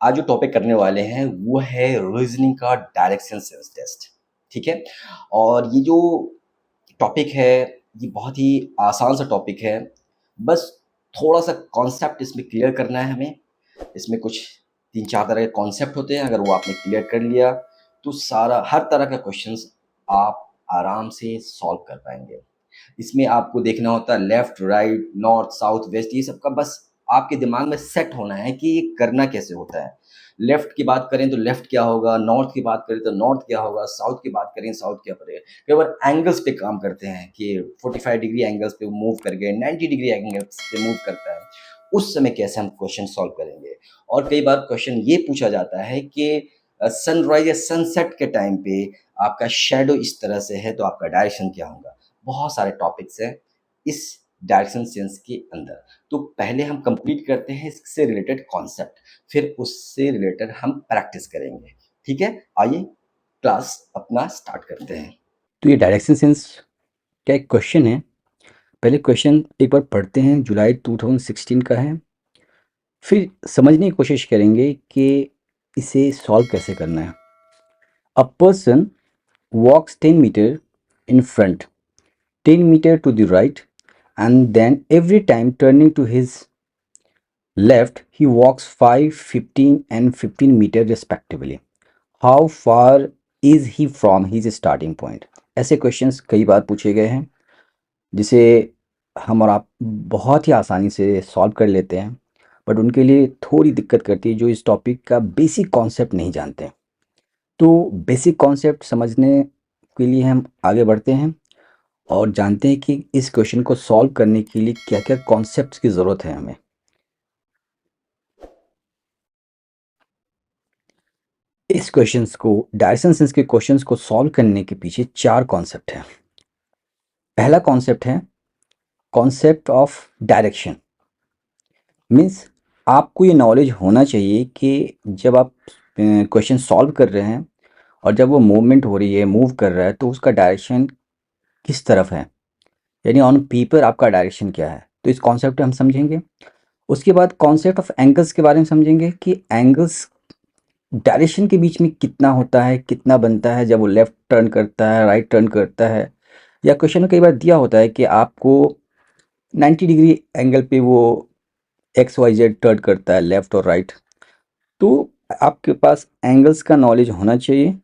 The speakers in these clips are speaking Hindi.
आज जो टॉपिक करने वाले हैं वो है रीजनिंग का डायरेक्शन सेंस टेस्ट। ठीक है, और ये जो टॉपिक है ये बहुत ही आसान सा टॉपिक है। बस थोड़ा सा कॉन्सेप्ट इसमें क्लियर करना है हमें। इसमें कुछ 3-4 तरह के कॉन्सेप्ट होते हैं, अगर वो आपने क्लियर कर लिया तो सारा हर तरह का क्वेश्चंस आप आराम से सॉल्व कर पाएंगे। इसमें आपको देखना होता है left, right, north, south, west, ये सब का बस आपके दिमाग में सेट होना है कि ये करना कैसे होता है। लेफ्ट की बात करें तो लेफ्ट क्या होगा, नॉर्थ की बात करें तो नॉर्थ क्या होगा, साउथ की बात करें साउथ क्या करेगा। कई बार एंगल्स पे काम करते हैं कि 45 डिग्री एंगल्स पे मूव कर गए, 90 डिग्री एंगल्स पे मूव करता है। उस समय कैसे हम क्वेश्चन सॉल्व करेंगे। और कई बार क्वेश्चन ये पूछा जाता है कि सनराइज या सनसेट के टाइम पे आपका शेडो इस तरह से है तो आपका डायरेक्शन क्या होगा। बहुत सारे टॉपिक्स हैं इस डायरेक्शन सेंस के अंदर। तो पहले हम कंप्लीट करते हैं इससे रिलेटेड कॉन्सेप्ट, फिर उससे रिलेटेड हम प्रैक्टिस करेंगे। ठीक है, आइए क्लास अपना स्टार्ट करते हैं। तो ये डायरेक्शन सेंस का एक क्वेश्चन है। पहले क्वेश्चन एक बार पढ़ते हैं, जुलाई 2016 का है। फिर समझने की कोशिश करेंगे कि इसे सॉल्व कैसे करना है। A person walks 10 metre in front, 10 metre to the right, and then every time turning to his left he walks 5, 15 एंड 15 metre respectively. How far is he from his starting point. ऐसे क्वेश्चंस कई बार पूछे गए हैं जिसे हम और आप बहुत ही आसानी से सॉल्व कर लेते हैं, बट उनके लिए थोड़ी दिक्कत करती है जो इस टॉपिक का बेसिक कॉन्सेप्ट नहीं जानते हैं। तो बेसिक कॉन्सेप्ट समझने के लिए हम आगे बढ़ते हैं और जानते हैं कि इस क्वेश्चन को सॉल्व करने के लिए क्या क्या कॉन्सेप्ट्स की ज़रूरत है हमें। इस क्वेश्चंस को, डायरेक्शन सेंस के क्वेश्चंस को सॉल्व करने के पीछे 4 कॉन्सेप्ट हैं। पहला कॉन्सेप्ट है कॉन्सेप्ट ऑफ डायरेक्शन। मीन्स आपको ये नॉलेज होना चाहिए कि जब आप क्वेश्चन सॉल्व कर रहे हैं और जब वो मूवमेंट हो रही है, मूव कर रहा है, तो उसका डायरेक्शन किस तरफ है, यानी ऑन पेपर आपका डायरेक्शन क्या है। तो इस कॉन्सेप्ट हम समझेंगे। उसके बाद कॉन्सेप्ट ऑफ एंगल्स के बारे में समझेंगे कि एंगल्स डायरेक्शन के बीच में कितना होता है, कितना बनता है जब वो लेफ्ट टर्न करता है, राइट टर्न करता है। या क्वेश्चन में कई बार दिया होता है कि आपको 90 डिग्री एंगल पे वो एक्स वाई जेड टर्न करता है, लेफ्ट और राइट। तो आपके पास एंगल्स का नॉलेज होना चाहिए।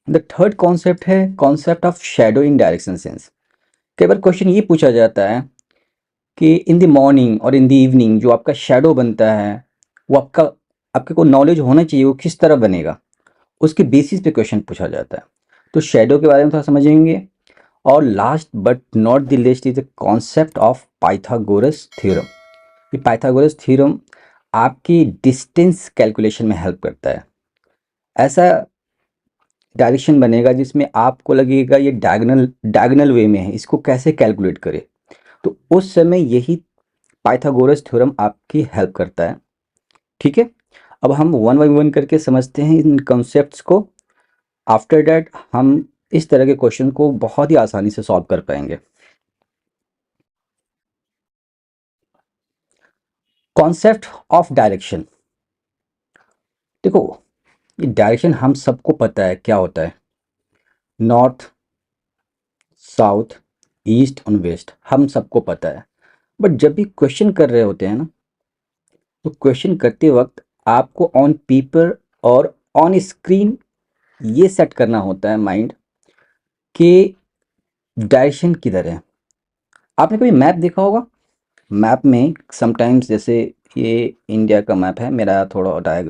द थर्ड कॉन्सेप्ट है concept of shadow in direction sense. कई बार क्वेश्चन ये पूछा जाता है कि इन द मॉर्निंग और इन द इवनिंग जो आपका शैडो बनता है वो आपके को नॉलेज होना चाहिए वो किस तरह बनेगा। उसके बेसिस पे क्वेश्चन पूछा जाता है। तो शैडो के बारे में थोड़ा समझेंगे। और last but not the list is the concept of Pythagoras theorem. ये पाइथागोरस थ्योरम आपकी डिस्टेंस कैलकुलेशन में हेल्प करता है। ऐसा डायरेक्शन बनेगा जिसमें आपको लगेगा ये डायगोनल वे में है, इसको कैसे कैलकुलेट करें। तो उस समय यही पाइथागोरस थ्योरम आपकी हेल्प करता है। ठीक है, अब हम वन बाई वन करके समझते हैं इन कॉन्सेप्ट्स को। आफ्टर दैट हम इस तरह के क्वेश्चन को बहुत ही आसानी से सॉल्व कर पाएंगे। Concept of direction. देखो, ये डायरेक्शन हम सबको पता है क्या होता है। नॉर्थ, साउथ, ईस्ट और वेस्ट हम सबको पता है। बट जब भी क्वेश्चन कर रहे होते हैं ना, तो क्वेश्चन करते वक्त आपको ऑन पेपर और ऑन स्क्रीन ये सेट करना होता है माइंड कि डायरेक्शन किधर है। आपने कभी मैप देखा होगा। मैप में समटाइम्स, जैसे ये इंडिया का मैप है, मेरा थोड़ा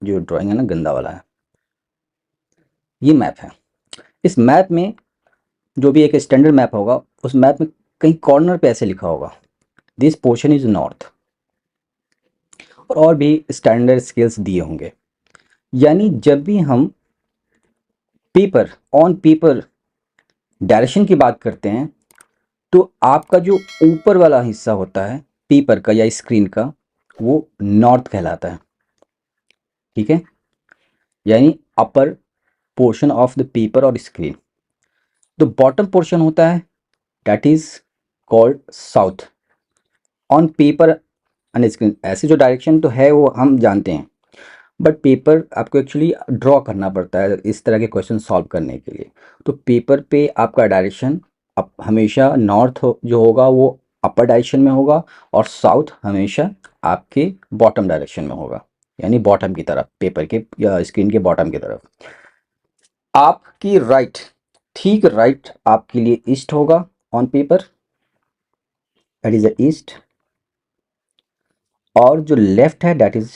जो ड्राइंग है ना गंदा वाला है। ये मैप है। इस मैप में जो भी एक स्टैंडर्ड मैप होगा, उस मैप में कहीं कॉर्नर पे ऐसे लिखा होगा दिस पोर्शन इज नॉर्थ, और भी स्टैंडर्ड स्केल्स दिए होंगे। यानी जब भी हम पेपर ऑन पेपर डायरेक्शन की बात करते हैं तो आपका जो ऊपर वाला हिस्सा होता है पेपर का या स्क्रीन का, वो नॉर्थ कहलाता है। ठीक है, यानी upper portion of the paper और स्क्रीन। तो बॉटम पोर्शन होता है that is called south on paper and screen. ऐसे जो डायरेक्शन तो है वो हम जानते हैं। बट पेपर आपको एक्चुअली ड्रॉ करना पड़ता है इस तरह के क्वेश्चन सॉल्व करने के लिए। तो पेपर पे आपका डायरेक्शन अब हमेशा नॉर्थ जो होगा वो अपर डायरेक्शन में होगा, और साउथ हमेशा आपके बॉटम डायरेक्शन में होगा, यानी बॉटम की तरफ, पेपर के या स्क्रीन के बॉटम की तरफ। आपकी राइट, ठीक राइट आपके लिए ईस्ट होगा on paper, that is the east, और जो लेफ्ट है दैट इज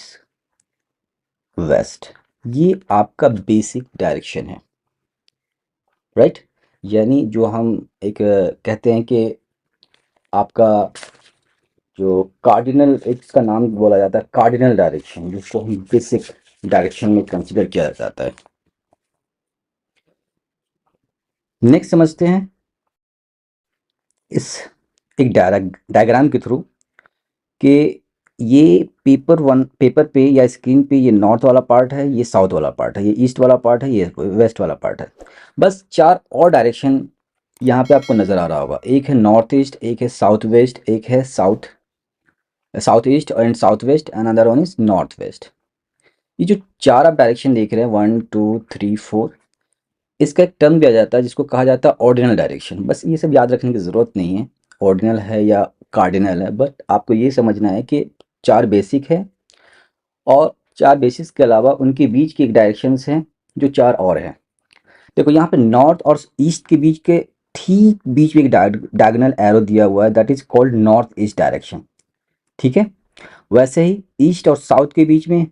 वेस्ट। ये आपका बेसिक डायरेक्शन है, राइट। यानी जो हम एक कहते हैं कि आपका जो कार्डिनल, एक इसका नाम बोला जाता है कार्डिनल डायरेक्शन, जिसको हम बेसिक डायरेक्शन में कंसिडर किया जाता है। नेक्स्ट समझते हैं इस एक डायग्राम के थ्रू कि ये पेपर पे या स्क्रीन पे ये नॉर्थ वाला पार्ट है, ये साउथ वाला पार्ट है, ये ईस्ट वाला पार्ट है, ये वेस्ट वाला पार्ट है। बस 4 और डायरेक्शन यहाँ पे आपको नज़र आ रहा होगा। एक है नॉर्थ ईस्ट, एक है साउथ वेस्ट, एक है south east and south west, and another one is north west. ये जो 4 आप डायरेक्शन देख रहे हैं 1 2 3 4, इसका एक टर्म दिया जाता है जिसको कहा जाता है ऑर्डिनल डायरेक्शन। बस ये सब याद रखने की ज़रूरत नहीं है, ऑर्डिनल है या कार्डिनल है, बट आपको ये समझना है कि 4 बेसिक है, और 4 बेसिस के अलावा उनके बीच की एक डायरेक्शंस हैं जो 4 और हैं। देखो यहाँ पे नॉर्थ और ईस्ट के बीच के ठीक बीच में एक डायगोनल एरो दिया हुआ है, that is called north east direction, ठीक है। वैसे ही ईस्ट और साउथ के बीच में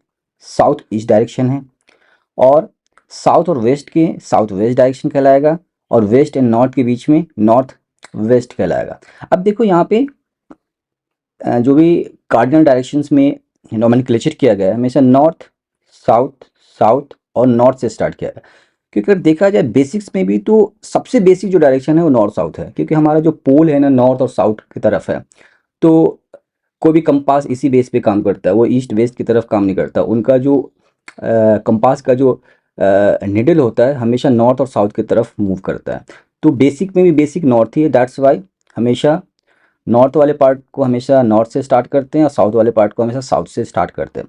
साउथ ईस्ट डायरेक्शन है, और साउथ और वेस्ट के साउथ वेस्ट डायरेक्शन कहलाएगा, और वेस्ट एंड नॉर्थ के बीच में नॉर्थ वेस्ट कहलाएगा। अब देखो यहाँ पे जो भी कार्डिनल डायरेक्शंस में नोमेनक्लेचर किया गया है, हमेशा नॉर्थ साउथ साउथ और नॉर्थ से स्टार्ट किया है, क्योंकि अगर देखा जाए बेसिक्स में भी तो सबसे बेसिक जो डायरेक्शन है वो नॉर्थ साउथ है, क्योंकि हमारा जो पोल है ना नॉर्थ और साउथ की तरफ है। तो कोई भी कंपास इसी बेस पे काम करता है, वो ईस्ट वेस्ट की तरफ काम नहीं करता। उनका जो कंपास का जो निडल होता है हमेशा नॉर्थ और साउथ की तरफ मूव करता है। तो बेसिक में भी बेसिक नॉर्थ ही है, दैट्स वाई हमेशा नॉर्थ वाले पार्ट को हमेशा नॉर्थ से स्टार्ट करते हैं और साउथ वाले पार्ट को हमेशा साउथ से स्टार्ट करते हैं।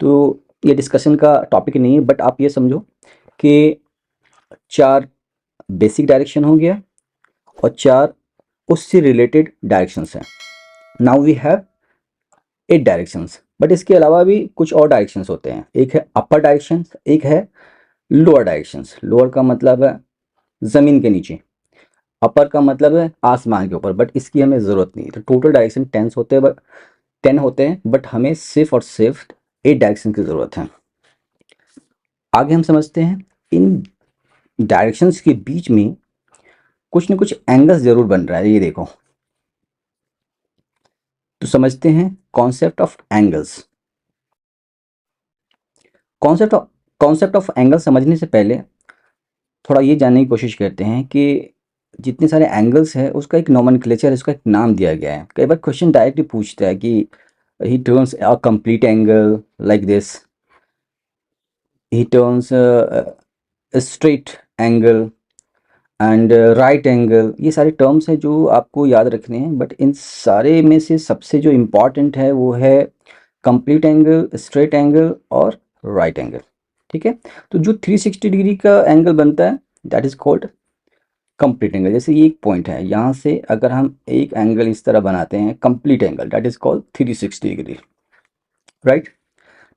तो ये डिस्कशन का टॉपिक नहीं है, बट आप ये समझो कि 4 बेसिक डायरेक्शन हो गया और 4 उससे रिलेटेड डायरेक्शंस हैं। Now we have 8 directions, but इसके अलावा भी कुछ और डायरेक्शंस होते हैं। एक है अपर डायरेक्शन, एक है लोअर डायरेक्शंस। लोअर का मतलब है ज़मीन के नीचे, अपर का मतलब है आसमान के ऊपर, बट इसकी हमें ज़रूरत नहीं है। तो टोटल डायरेक्शन 10 होते हैं, बट हमें सिर्फ और सिर्फ 8 डायरेक्शन की ज़रूरत है। आगे हम समझते हैं इन डायरेक्शंस के बीच में कुछ न कुछ एंगल्स ज़रूर बन रहा है, ये देखो। तो समझते हैं concept of angles. Concept of concept of angle समझने से पहले थोड़ा ये जानने की कोशिश करते हैं कि जितने सारे एंगल्स हैं उसका एक नोमेनक्लेचर, उसका एक नाम दिया गया है। कई बार क्वेश्चन डायरेक्टली पूछता है कि ही turns a complete angle like this, he turns straight angle and right angle. ये सारे टर्म्स हैं जो आपको याद रखने हैं, बट इन सारे में से सबसे जो इम्पॉर्टेंट है वो है कंप्लीट एंगल, स्ट्रेट एंगल और राइट एंगल, ठीक है। तो जो 360 डिग्री का एंगल बनता है that is called complete angle. जैसे ये एक पॉइंट है, यहाँ से अगर हम एक एंगल इस तरह बनाते हैं complete angle, that is called 360 degree, right.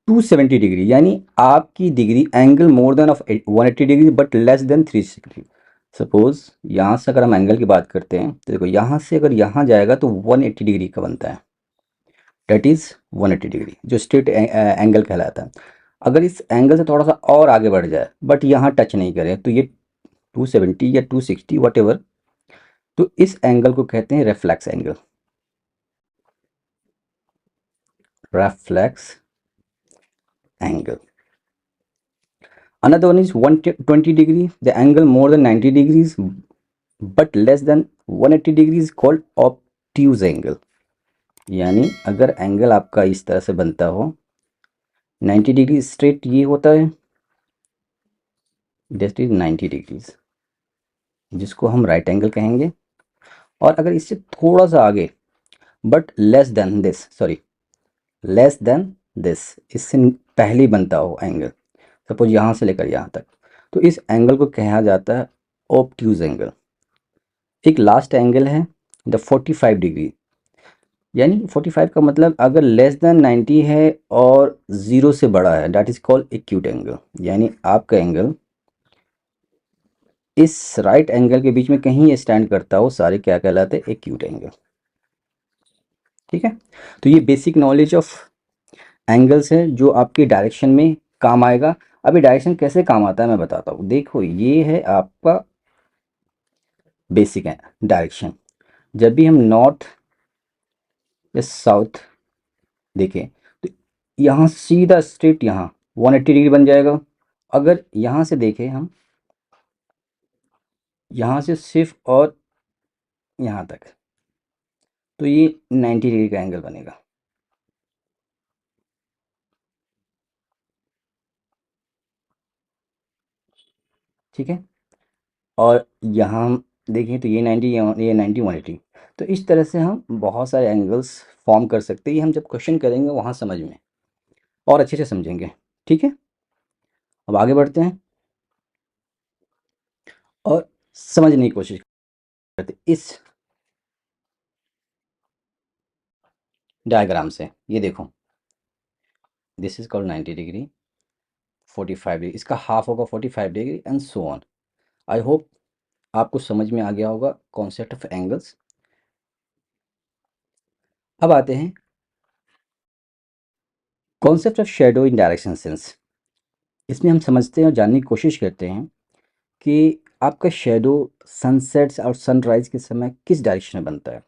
270 degree यानी आपकी degree angle more than of 180 degree but less than 360। Suppose यहाँ से अगर हम एंगल की बात करते हैं तो देखो यहाँ से अगर यहाँ जाएगा तो 180 डिग्री का बनता है, डेट इज 180 डिग्री जो स्ट्रेट एंगल कहलाता है। अगर इस एंगल से थोड़ा सा और आगे बढ़ जाए बट यहाँ टच नहीं करे तो ये 270 या 260 वट एवर, तो इस एंगल को कहते हैं reflex angle. Reflex angle. Another one is 120 degree, the angle more than 90 degrees but less than 180 degrees called obtuse angle। यानी अगर एंगल आपका इस तरह से बनता हो 90 डिग्री स्ट्रेट, ये होता है दैट इज 90 डिग्रीज, जिसको हम राइट एंगल कहेंगे। और अगर इससे थोड़ा सा आगे but less than this, sorry less than this, इससे पहले बनता हो एंगल, सपोज यहाँ से लेकर यहाँ तक, तो इस एंगल को कहा जाता है ऑब्ट्यूज एंगल। एक लास्ट एंगल है द 45 डिग्री, यानी 45 का मतलब अगर लेस देन 90 है और 0 से बड़ा है, that is called acute angle. यानी आपका एंगल इस राइट एंगल के बीच में कहीं स्टैंड करता हो, सारे क्या कहलाते हैं, एक्यूट एंगल। ठीक है, तो ये बेसिक नॉलेज ऑफ एंगल्स है जो आपके डायरेक्शन में काम आएगा। अभी डायरेक्शन कैसे काम आता है मैं बताता हूँ। देखो ये है आपका बेसिक है डायरेक्शन। जब भी हम नॉर्थ या साउथ देखें तो यहाँ सीधा स्ट्रेट यहाँ 180 डिग्री बन जाएगा। अगर यहाँ से देखें हम, यहाँ से सिर्फ और यहाँ तक, तो ये 90 डिग्री का एंगल बनेगा। ठीक है, और यहाँ हम देखें तो ये 90, ये 90, 180। तो इस तरह से हम बहुत सारे एंगल्स फॉर्म कर सकते हैं। ये हम जब क्वेश्चन करेंगे वहाँ समझ में और अच्छे से समझेंगे। ठीक है, अब आगे बढ़ते हैं और समझने की कोशिश करते हैं इस डायग्राम से। ये देखो, this is called 90 degree, 45 degree, इसका हाफ होगा 45 degree and so on. I hope आपको समझ में आ गया होगा कॉन्सेप्ट ऑफ एंगल्स। अब आते हैं concept of shadow in direction sense. इसमें हम समझते हैं और जानने की कोशिश करते हैं कि आपका शेडो सनसेट्स और सनराइज के समय किस डायरेक्शन में बनता है।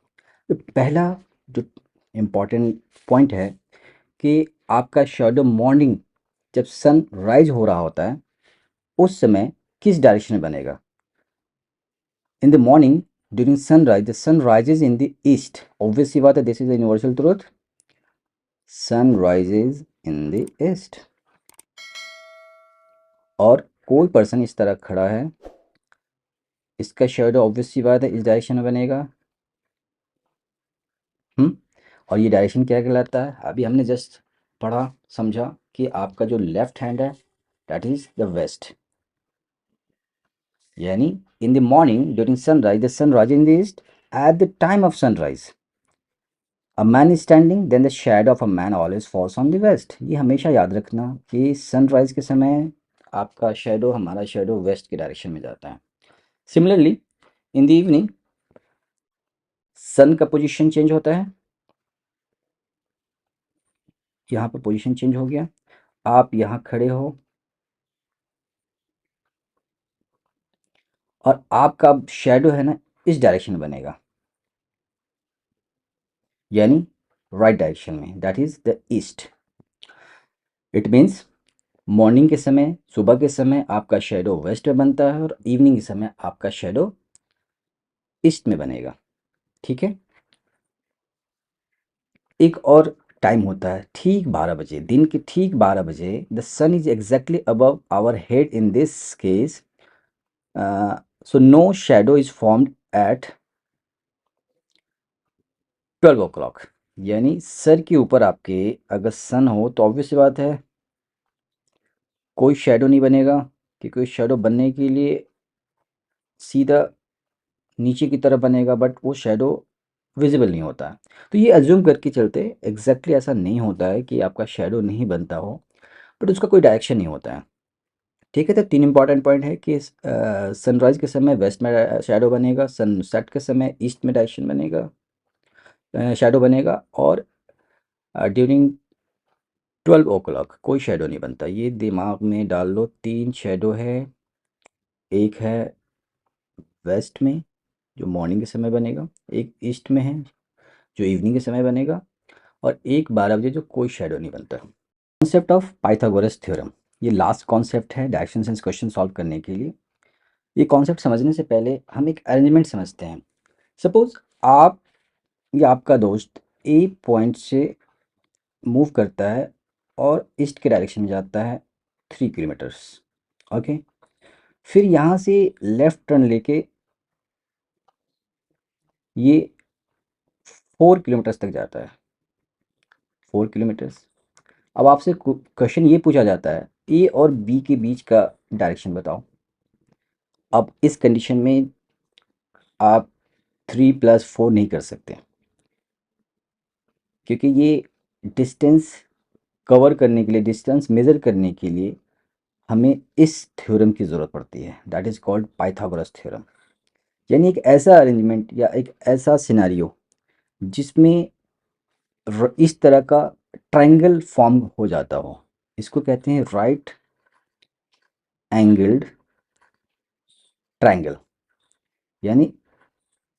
तो पहला जो इम्पोर्टेंट पॉइंट है कि आपका शेडो मॉर्निंग जब सन राइज हो रहा होता है उस समय किस डायरेक्शन में बनेगा। In the morning during sunrise the sun rises in the east, obviously बात है, this is the universal truth, sun rises in the east. और कोई पर्सन इस तरह खड़ा है, इसका शेडो ऑब्वियसली बात है इस डायरेक्शन में बनेगा। और ये डायरेक्शन क्या कहलाता है, अभी हमने जस्ट पढ़ा समझा कि आपका जो लेफ्ट हैंड है दैट इज द वेस्ट। यानी in the morning during sunrise the sun rise in the east, at the time of sunrise a man is standing then the shadow of a man always falls on the west. ये हमेशा याद रखना कि सनराइज के समय आपका शेडो, हमारा शेडो वेस्ट के डायरेक्शन में जाता है। सिमिलरली इन द इवनिंग सन का पोजीशन चेंज होता है, यहाँ पर पोजीशन चेंज हो गया, आप यहाँ खड़े हो और आपका शेडो है ना इस डायरेक्शन में बनेगा, यानी राइट डायरेक्शन में, that is the east. It means morning के समय, सुबह के समय आपका शेडो वेस्ट में बनता है और इवनिंग के समय आपका शेडो ईस्ट में बनेगा। ठीक है, एक और टाइम होता है ठीक 12 बजे, दिन के ठीक 12 बजे the sun is exactly above our head in this case, so no shadow is formed at 12 o'clock. यानी सर के ऊपर आपके अगर सन हो तो ऑब्वियस बात है कोई शेडो नहीं बनेगा, क्योंकि शेडो बनने के लिए सीधा नीचे की तरफ बनेगा, बट वो शेडो विजिबल नहीं होता है। तो ये अज्यूम करके चलते एग्जैक्टली ऐसा नहीं होता है कि आपका शेडो नहीं बनता हो, बट उसका कोई डायरेक्शन नहीं होता है। ठीक है, तो तीन इंपॉर्टेंट पॉइंट है कि सनराइज के समय वेस्ट में शेडो बनेगा, सनसेट के समय ईस्ट में डायरेक्शन बनेगा, शेडो बनेगा, और ड्यूरिंग 12 ओ क्लॉक कोई शेडो नहीं बनता। ये दिमाग में डाल लो, तीन शेडो है, एक है वेस्ट में जो मॉर्निंग के समय बनेगा, एक ईस्ट में है जो इवनिंग के समय बनेगा, और एक 12 बजे जो कोई शेडो नहीं बनता। कॉन्सेप्ट ऑफ पाइथागोरस थ्योरम, ये लास्ट कॉन्सेप्ट है डायरेक्शन सेंस क्वेश्चन सॉल्व करने के लिए। ये कॉन्सेप्ट समझने से पहले हम एक अरेंजमेंट समझते हैं। सपोज आप या आपका दोस्त ए पॉइंट से मूव करता है और ईस्ट के डायरेक्शन में जाता है 3 किलोमीटर्स। ओके, फिर यहाँ से लेफ्ट टर्न लेके ये 4 किलोमीटर्स तक जाता है, 4 किलोमीटर्स। अब आपसे क्वेश्चन ये पूछा जाता है ए और बी के बीच का डायरेक्शन बताओ। अब इस कंडीशन में आप 3+4 नहीं कर सकते, क्योंकि ये डिस्टेंस कवर करने के लिए, डिस्टेंस मेज़र करने के लिए हमें इस थ्योरम की ज़रूरत पड़ती है, that is called Pythagoras theorem. यानी एक ऐसा अरेंजमेंट या एक ऐसा सिनेरियो जिसमें इस तरह का ट्रायंगल फॉर्म हो जाता हो, इसको कहते हैं राइट एंगल्ड ट्रायंगल। यानी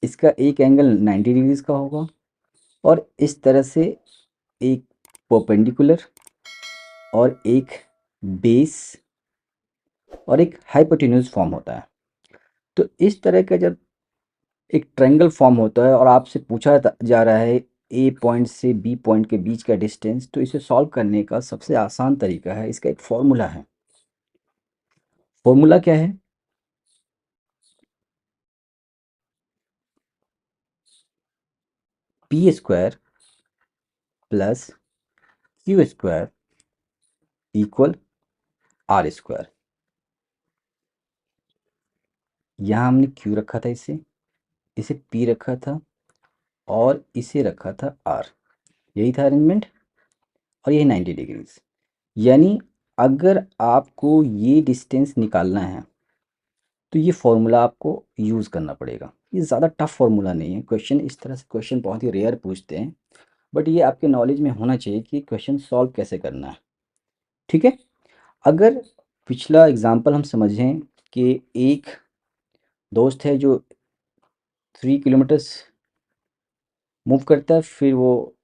इसका एक एंगल 90 डिग्रीज का होगा और इस तरह से एक परपेंडिकुलर और एक बेस और एक हाइपोटेन्यूज फॉर्म होता है। तो इस तरह का जब एक ट्रायंगल फॉर्म होता है और आपसे पूछा जा रहा है ए पॉइंट से बी पॉइंट के बीच का डिस्टेंस, तो इसे सॉल्व करने का सबसे आसान तरीका है, इसका एक फॉर्मूला है। फॉर्मूला क्या है? P square plus Q square equal R square. यहाँ हमने क्यू रखा था, इसे पी रखा था और इसे रखा था आर। यही था अरेंजमेंट और यही 90 डिग्रीज। यानी अगर आपको ये डिस्टेंस निकालना है तो ये फॉर्मूला आपको यूज़ करना पड़ेगा। ये ज़्यादा टफ फॉर्मूला नहीं है। क्वेश्चन इस तरह से क्वेश्चन बहुत ही रेयर पूछते हैं, बट ये आपके नॉलेज में होना चाहिए कि क्वेश्चन सॉल्व कैसे करना है। ठीक है। अगर पिछला एग्जांपल हम समझें कि एक दोस्त है जो 3 किलोमीटर्स मूव करता है, फिर वो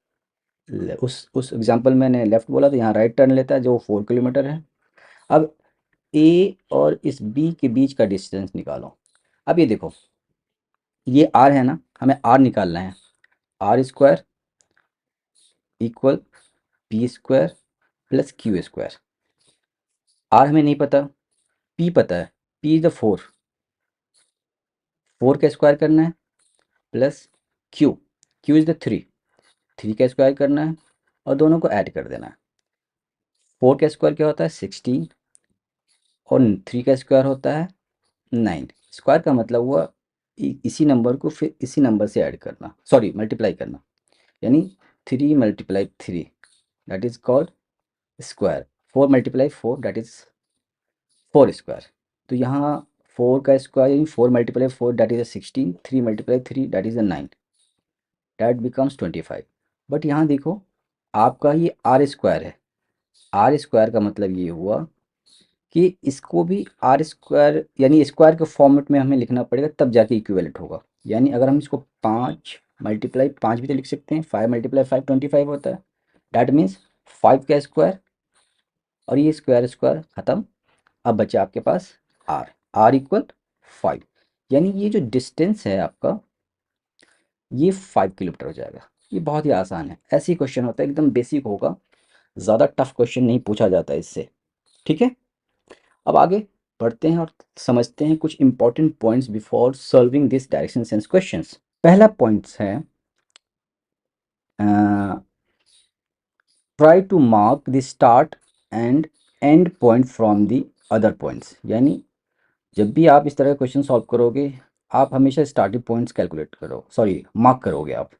उस एग्जांपल में मैंने लेफ़्ट बोला तो यहाँ राइट टर्न लेता है जो 4 किलोमीटर है। अब ए और इस बी के बीच का डिस्टेंस निकालो। अब ये देखो, ये आर है ना, हमें आर निकालना है। R square equal P square plus Q square. R हमें नहीं पता, पी पता है। पी इज द 4, 4 का स्क्वायर करना है plus Q, Q is the 3, 3 का स्क्वायर करना है और दोनों को ऐड कर देना है। 4 का स्क्वायर क्या होता है? 16 और 3 का स्क्वायर होता है 9। स्क्वायर का मतलब हुआ इसी नंबर को फिर इसी नंबर से ऐड करना, सॉरी मल्टीप्लाई करना। यानी 3 × 3 that is called square. 4 × 4 that is 4 square. तो यहाँ 4 का स्क्वायर यानी 4 × 4 that is 16, 3 × 3 that is 9, that becomes 25। But यहाँ देखो, आपका ये आर स्क्वायर है। आर स्क्वायर का मतलब ये हुआ कि इसको भी आर स्क्वायर यानी स्क्वायर के फॉर्मेट में हमें लिखना पड़ेगा, तब जाके इक्विवेलेंट होगा। यानी अगर हम इसको 5 × 5 भी तो लिख सकते हैं, 5 × 5 25 होता है। डैट मीन्स 5 का स्क्वायर और ये स्क्वायर स्क्वायर ख़त्म। अब बचा आपके पास आर, आर इक्वल 5। यानी ये जो डिस्टेंस है आपका, ये 5 किलोमीटर हो जाएगा। ये बहुत ही आसान है। ऐसे ही क्वेश्चन होता है, एकदम बेसिक होगा, ज़्यादा टफ क्वेश्चन नहीं पूछा जाता इससे। ठीक है। अब आगे बढ़ते हैं और समझते हैं कुछ important points before solving this direction sense questions. पहला पॉइंट्स है try to mark the start and end point from the other points. यानी जब भी आप इस तरह का क्वेश्चन सॉल्व करोगे, आप हमेशा स्टार्टिंग पॉइंट्स कैलकुलेट करो, सॉरी मार्क करोगे आप,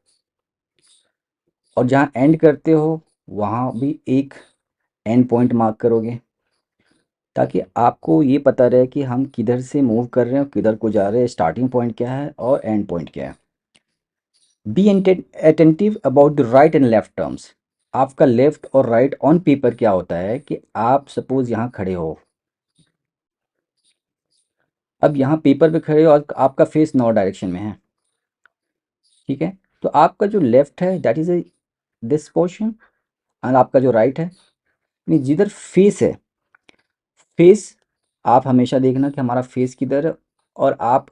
और जहाँ एंड करते हो वहाँ भी एक एंड पॉइंट मार्क करोगे, ताकि आपको ये पता रहे कि हम किधर से मूव कर रहे हैं, किधर को जा रहे हैं, स्टार्टिंग पॉइंट क्या है और एंड पॉइंट क्या है। Be attentive about the right and left terms. आपका लेफ्ट और राइट ऑन पेपर क्या होता है कि आप सपोज यहाँ खड़े हो, अब यहाँ पेपर पे खड़े हो और आपका फेस नॉर्थ डायरेक्शन में है। ठीक है। तो आपका जो लेफ्ट है दैट इज दिस पोर्शन, और आपका जो राइट है, यानी जिधर फेस है, फेस आप हमेशा देखना कि हमारा फेस किधर है, और आप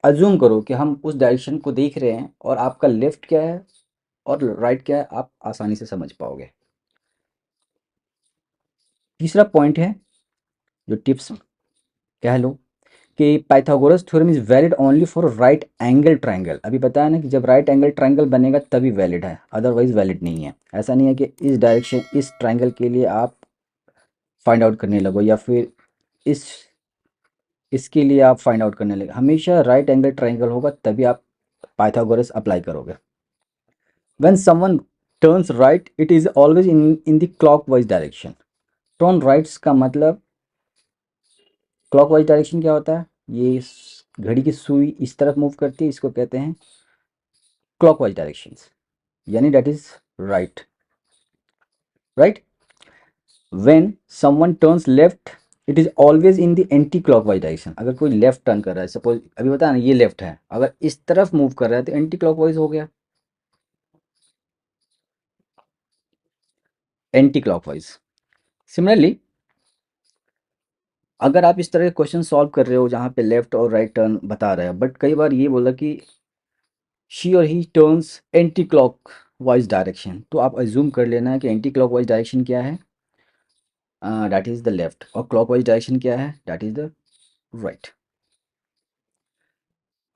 अज्यूम करो कि हम उस डायरेक्शन को देख रहे हैं और आपका लेफ्ट क्या है और राइट क्या है, आप आसानी से समझ पाओगे। तीसरा पॉइंट है जो टिप्स कह लो कि Pythagoras theorem is valid only for right angle triangle. अभी बताया ना कि जब राइट एंगल ट्रायंगल बनेगा तभी वैलिड है, अदरवाइज वैलिड नहीं है। ऐसा नहीं है कि इस डायरेक्शन इस ट्रायंगल के लिए आप फाइंड आउट करने लगो या फिर इस इसके लिए आप फाइंड आउट करने लगे। हमेशा राइट एंगल ट्रायंगल होगा तभी आप पाइथागोरस अप्लाई करोगे। When someone turns right it is always in the clockwise direction. Turn rights का मतलब क्लॉकवाइज डायरेक्शन क्या होता है, ये घड़ी की सुई इस तरफ मूव करती है, इसको कहते हैं क्लॉकवाइज डायरेक्शंस, यानी that is right. Right. When someone turns left it is always in the anti clockwise direction. अगर कोई लेफ्ट टर्न कर रहा है, सपोज अभी बताया ना ये लेफ्ट है, अगर इस तरफ मूव कर रहा है तो एंटी क्लॉकवाइज हो गया, एंटी क्लॉकवाइज। सिमिलरली अगर आप इस तरह के क्वेश्चन सॉल्व कर रहे हो जहाँ पे लेफ्ट और राइट टर्न बता रहा है, बट कई बार ये बोला कि शी और ही turns anti clock wise direction, तो आप अज्यूम कर लेना है कि एंटी क्लॉक वाइज डायरेक्शन क्या है, दैट इज द लेफ्ट, और क्लॉक वाइज डायरेक्शन क्या है, दैट इज द राइट।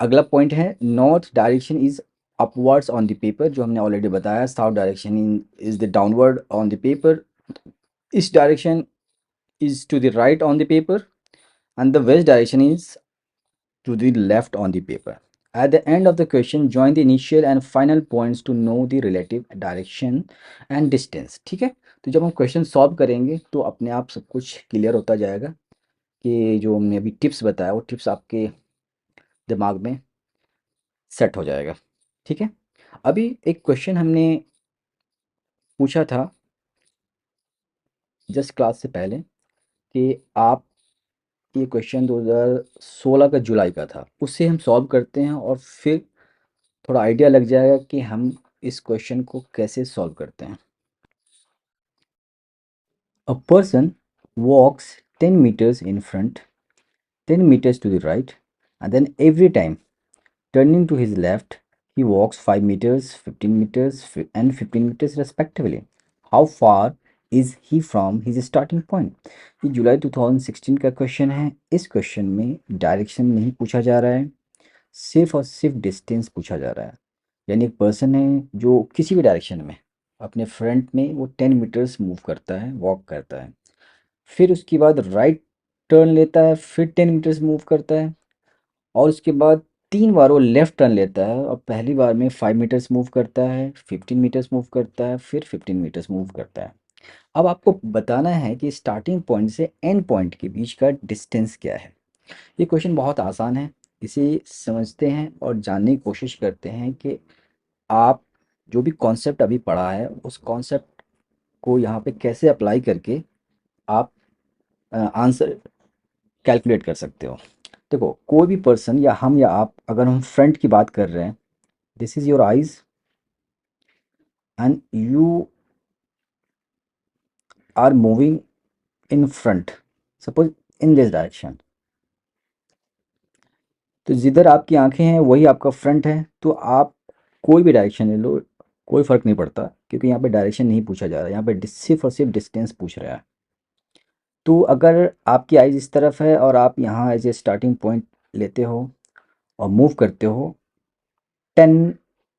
अगला पॉइंट है north direction is upwards on the paper, जो हमने ऑलरेडी बताया। South direction is the downward on the paper, east direction is to the right on the paper, and the west direction is to the left on the paper. At the end of the question, join the initial and final points to know the relative direction and distance. ठीक है, तो जब हम क्वेश्चन सॉल्व करेंगे तो अपने आप सब कुछ क्लियर होता जाएगा कि जो हमने अभी टिप्स बताया वो टिप्स आपके दिमाग में सेट हो जाएगा। ठीक है, अभी एक क्वेश्चन हमने पूछा था जस्ट क्लास से पहले कि आप, ये क्वेश्चन 2016 का जुलाई का था, उससे हम सॉल्व करते हैं और फिर थोड़ा आइडिया लग जाएगा कि हम इस क्वेश्चन को कैसे सॉल्व करते हैं। A person walks 10 meters in front, 10 meters to the right, and then every time turning to his left he walks 5 meters, 15 meters and 15 meters respectively. How far is he from his starting point? ये जुलाई 2016 का क्वेश्चन है। इस क्वेश्चन में डायरेक्शन नहीं पूछा जा रहा है, सिर्फ और सिर्फ डिस्टेंस पूछा जा रहा है। यानी एक पर्सन है जो किसी भी डायरेक्शन में अपने फ्रंट में वो 10 मीटर्स मूव करता है, वॉक करता है, फिर उसके बाद राइट टर्न लेता है, फिर 10 मीटर्स मूव करता है, और उसके बाद 3 बार वो लेफ़्ट टर्न लेता है और पहली बार में 5 मीटर्स मूव करता है, 15 मीटर्स मूव करता है, फिर 15 मीटर्स मूव करता है। अब आपको बताना है कि स्टार्टिंग पॉइंट से एंड पॉइंट के बीच का डिस्टेंस क्या है। ये क्वेश्चन बहुत आसान है, इसे समझते हैं और जानने की कोशिश करते हैं कि आप जो भी कॉन्सेप्ट अभी पढ़ा है उस कॉन्सेप्ट को यहाँ पे कैसे अप्लाई करके आप आंसर कैलकुलेट कर सकते हो। देखो कोई भी पर्सन या हम या आप, अगर हम फ्रंट की बात कर रहे हैं, this is your eyes and you are moving in front, suppose in this direction, तो जिधर आपकी आंखें हैं वही आपका फ्रंट है। तो आप कोई भी डायरेक्शन ले लो, कोई फ़र्क नहीं पड़ता, क्योंकि यहाँ पे डायरेक्शन नहीं पूछा जा रहा है, यहाँ पे सिर्फ और सिर्फ डिस्टेंस पूछ रहा है। तो अगर आपकी आइज़ इस तरफ है और आप यहाँ एज ए स्टार्टिंग पॉइंट लेते हो और मूव करते हो 10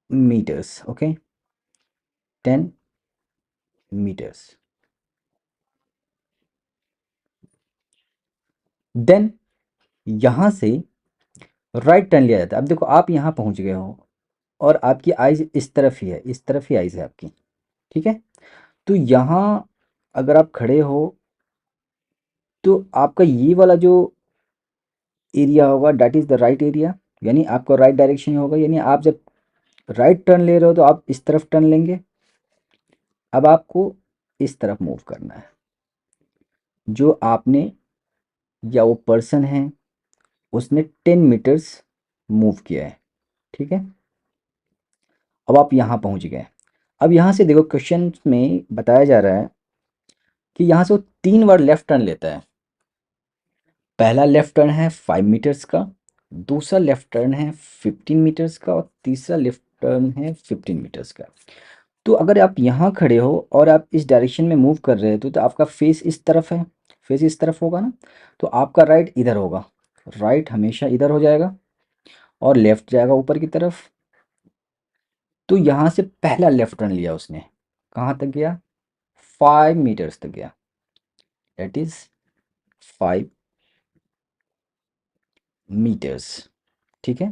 meters, ओके, 10 meters, देन यहाँ से राइट टर्न लिया जाता है। अब देखो आप यहाँ पहुँच गए हो और आपकी आइज़ इस तरफ ही है, इस तरफ ही आइज़ है आपकी, ठीक है। तो यहाँ अगर आप खड़े हो तो आपका ये वाला जो एरिया होगा that is the right area, यानी आपका राइट डायरेक्शन होगा। यानी आप जब राइट टर्न ले रहे हो तो आप इस तरफ टर्न लेंगे, अब आपको इस तरफ मूव करना है। जो आपने या वो पर्सन है उसने 10 मीटर्स मूव किया है, ठीक है। अब आप यहाँ पहुँच गए। अब यहाँ से देखो क्वेश्चन में बताया जा रहा है कि यहाँ से वो 3 बार लेफ्ट टर्न लेता है। पहला लेफ्ट टर्न है 5 मीटर्स का, दूसरा लेफ्ट टर्न है 15 मीटर्स का, और तीसरा लेफ्ट टर्न है 15 मीटर्स का। तो अगर आप यहाँ खड़े हो और आप इस डायरेक्शन में मूव कर रहे हो तो आपका फेस इस तरफ है, फेस इस तरफ होगा ना, तो आपका राइट इधर होगा। राइट हमेशा इधर हो जाएगा और लेफ्ट जाएगा ऊपर की तरफ। तो यहाँ से पहला लेफ्ट टर्न लिया उसने, कहाँ तक गया? 5 मीटर्स तक गया, दैट इज 5 मीटर्स। ठीक है,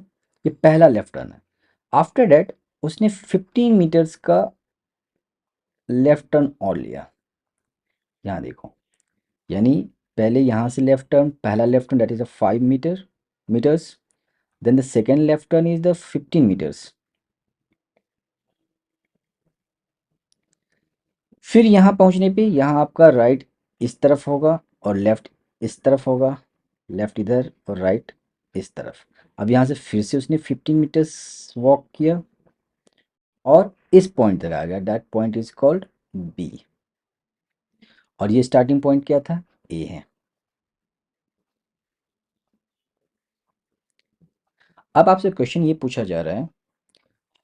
ये पहला लेफ्ट टर्न है। आफ्टर डैट उसने 15 मीटर्स का लेफ्ट टर्न और लिया। यहाँ देखो, यानी पहले यहाँ से लेफ्ट टर्न, पहला left turn that is a 5 metres, then the second left turn is the 15 metres. फिर यहाँ पहुँचने पे यहाँ आपका राइट इस तरफ होगा और लेफ्ट इस तरफ होगा, लेफ्ट इधर और राइट इस तरफ। अब यहाँ से फिर से उसने 15 मीटर्स वॉक किया और इस पॉइंट तक आ गया, that point is called B. और ये स्टार्टिंग पॉइंट क्या था? ए है। अब आपसे क्वेश्चन ये पूछा जा रहा है,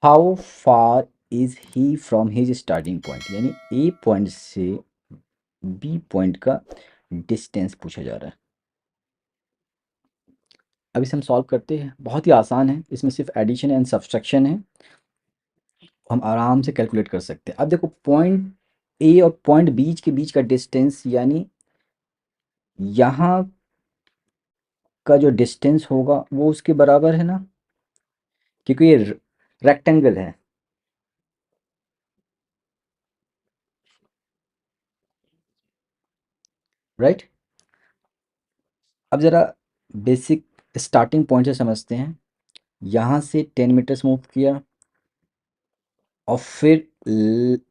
how far is he from his starting point, यानी ए पॉइंट से बी पॉइंट का डिस्टेंस पूछा जा रहा है। अब इसे हम सॉल्व करते हैं, बहुत ही आसान है, इसमें सिर्फ एडिशन एंड सब्सट्रैक्शन है, हम आराम से कैलकुलेट कर सकते हैं। अब देखो, पॉइंट ए और पॉइंट बीच के बीच का डिस्टेंस, यानी यहाँ का जो डिस्टेंस होगा वो उसके बराबर है ना, क्योंकि ये रेक्टेंगल है, राइट। अब ज़रा बेसिक स्टार्टिंग पॉइंट से समझते हैं। यहाँ से 10 मीटर्स मूव किया और फिर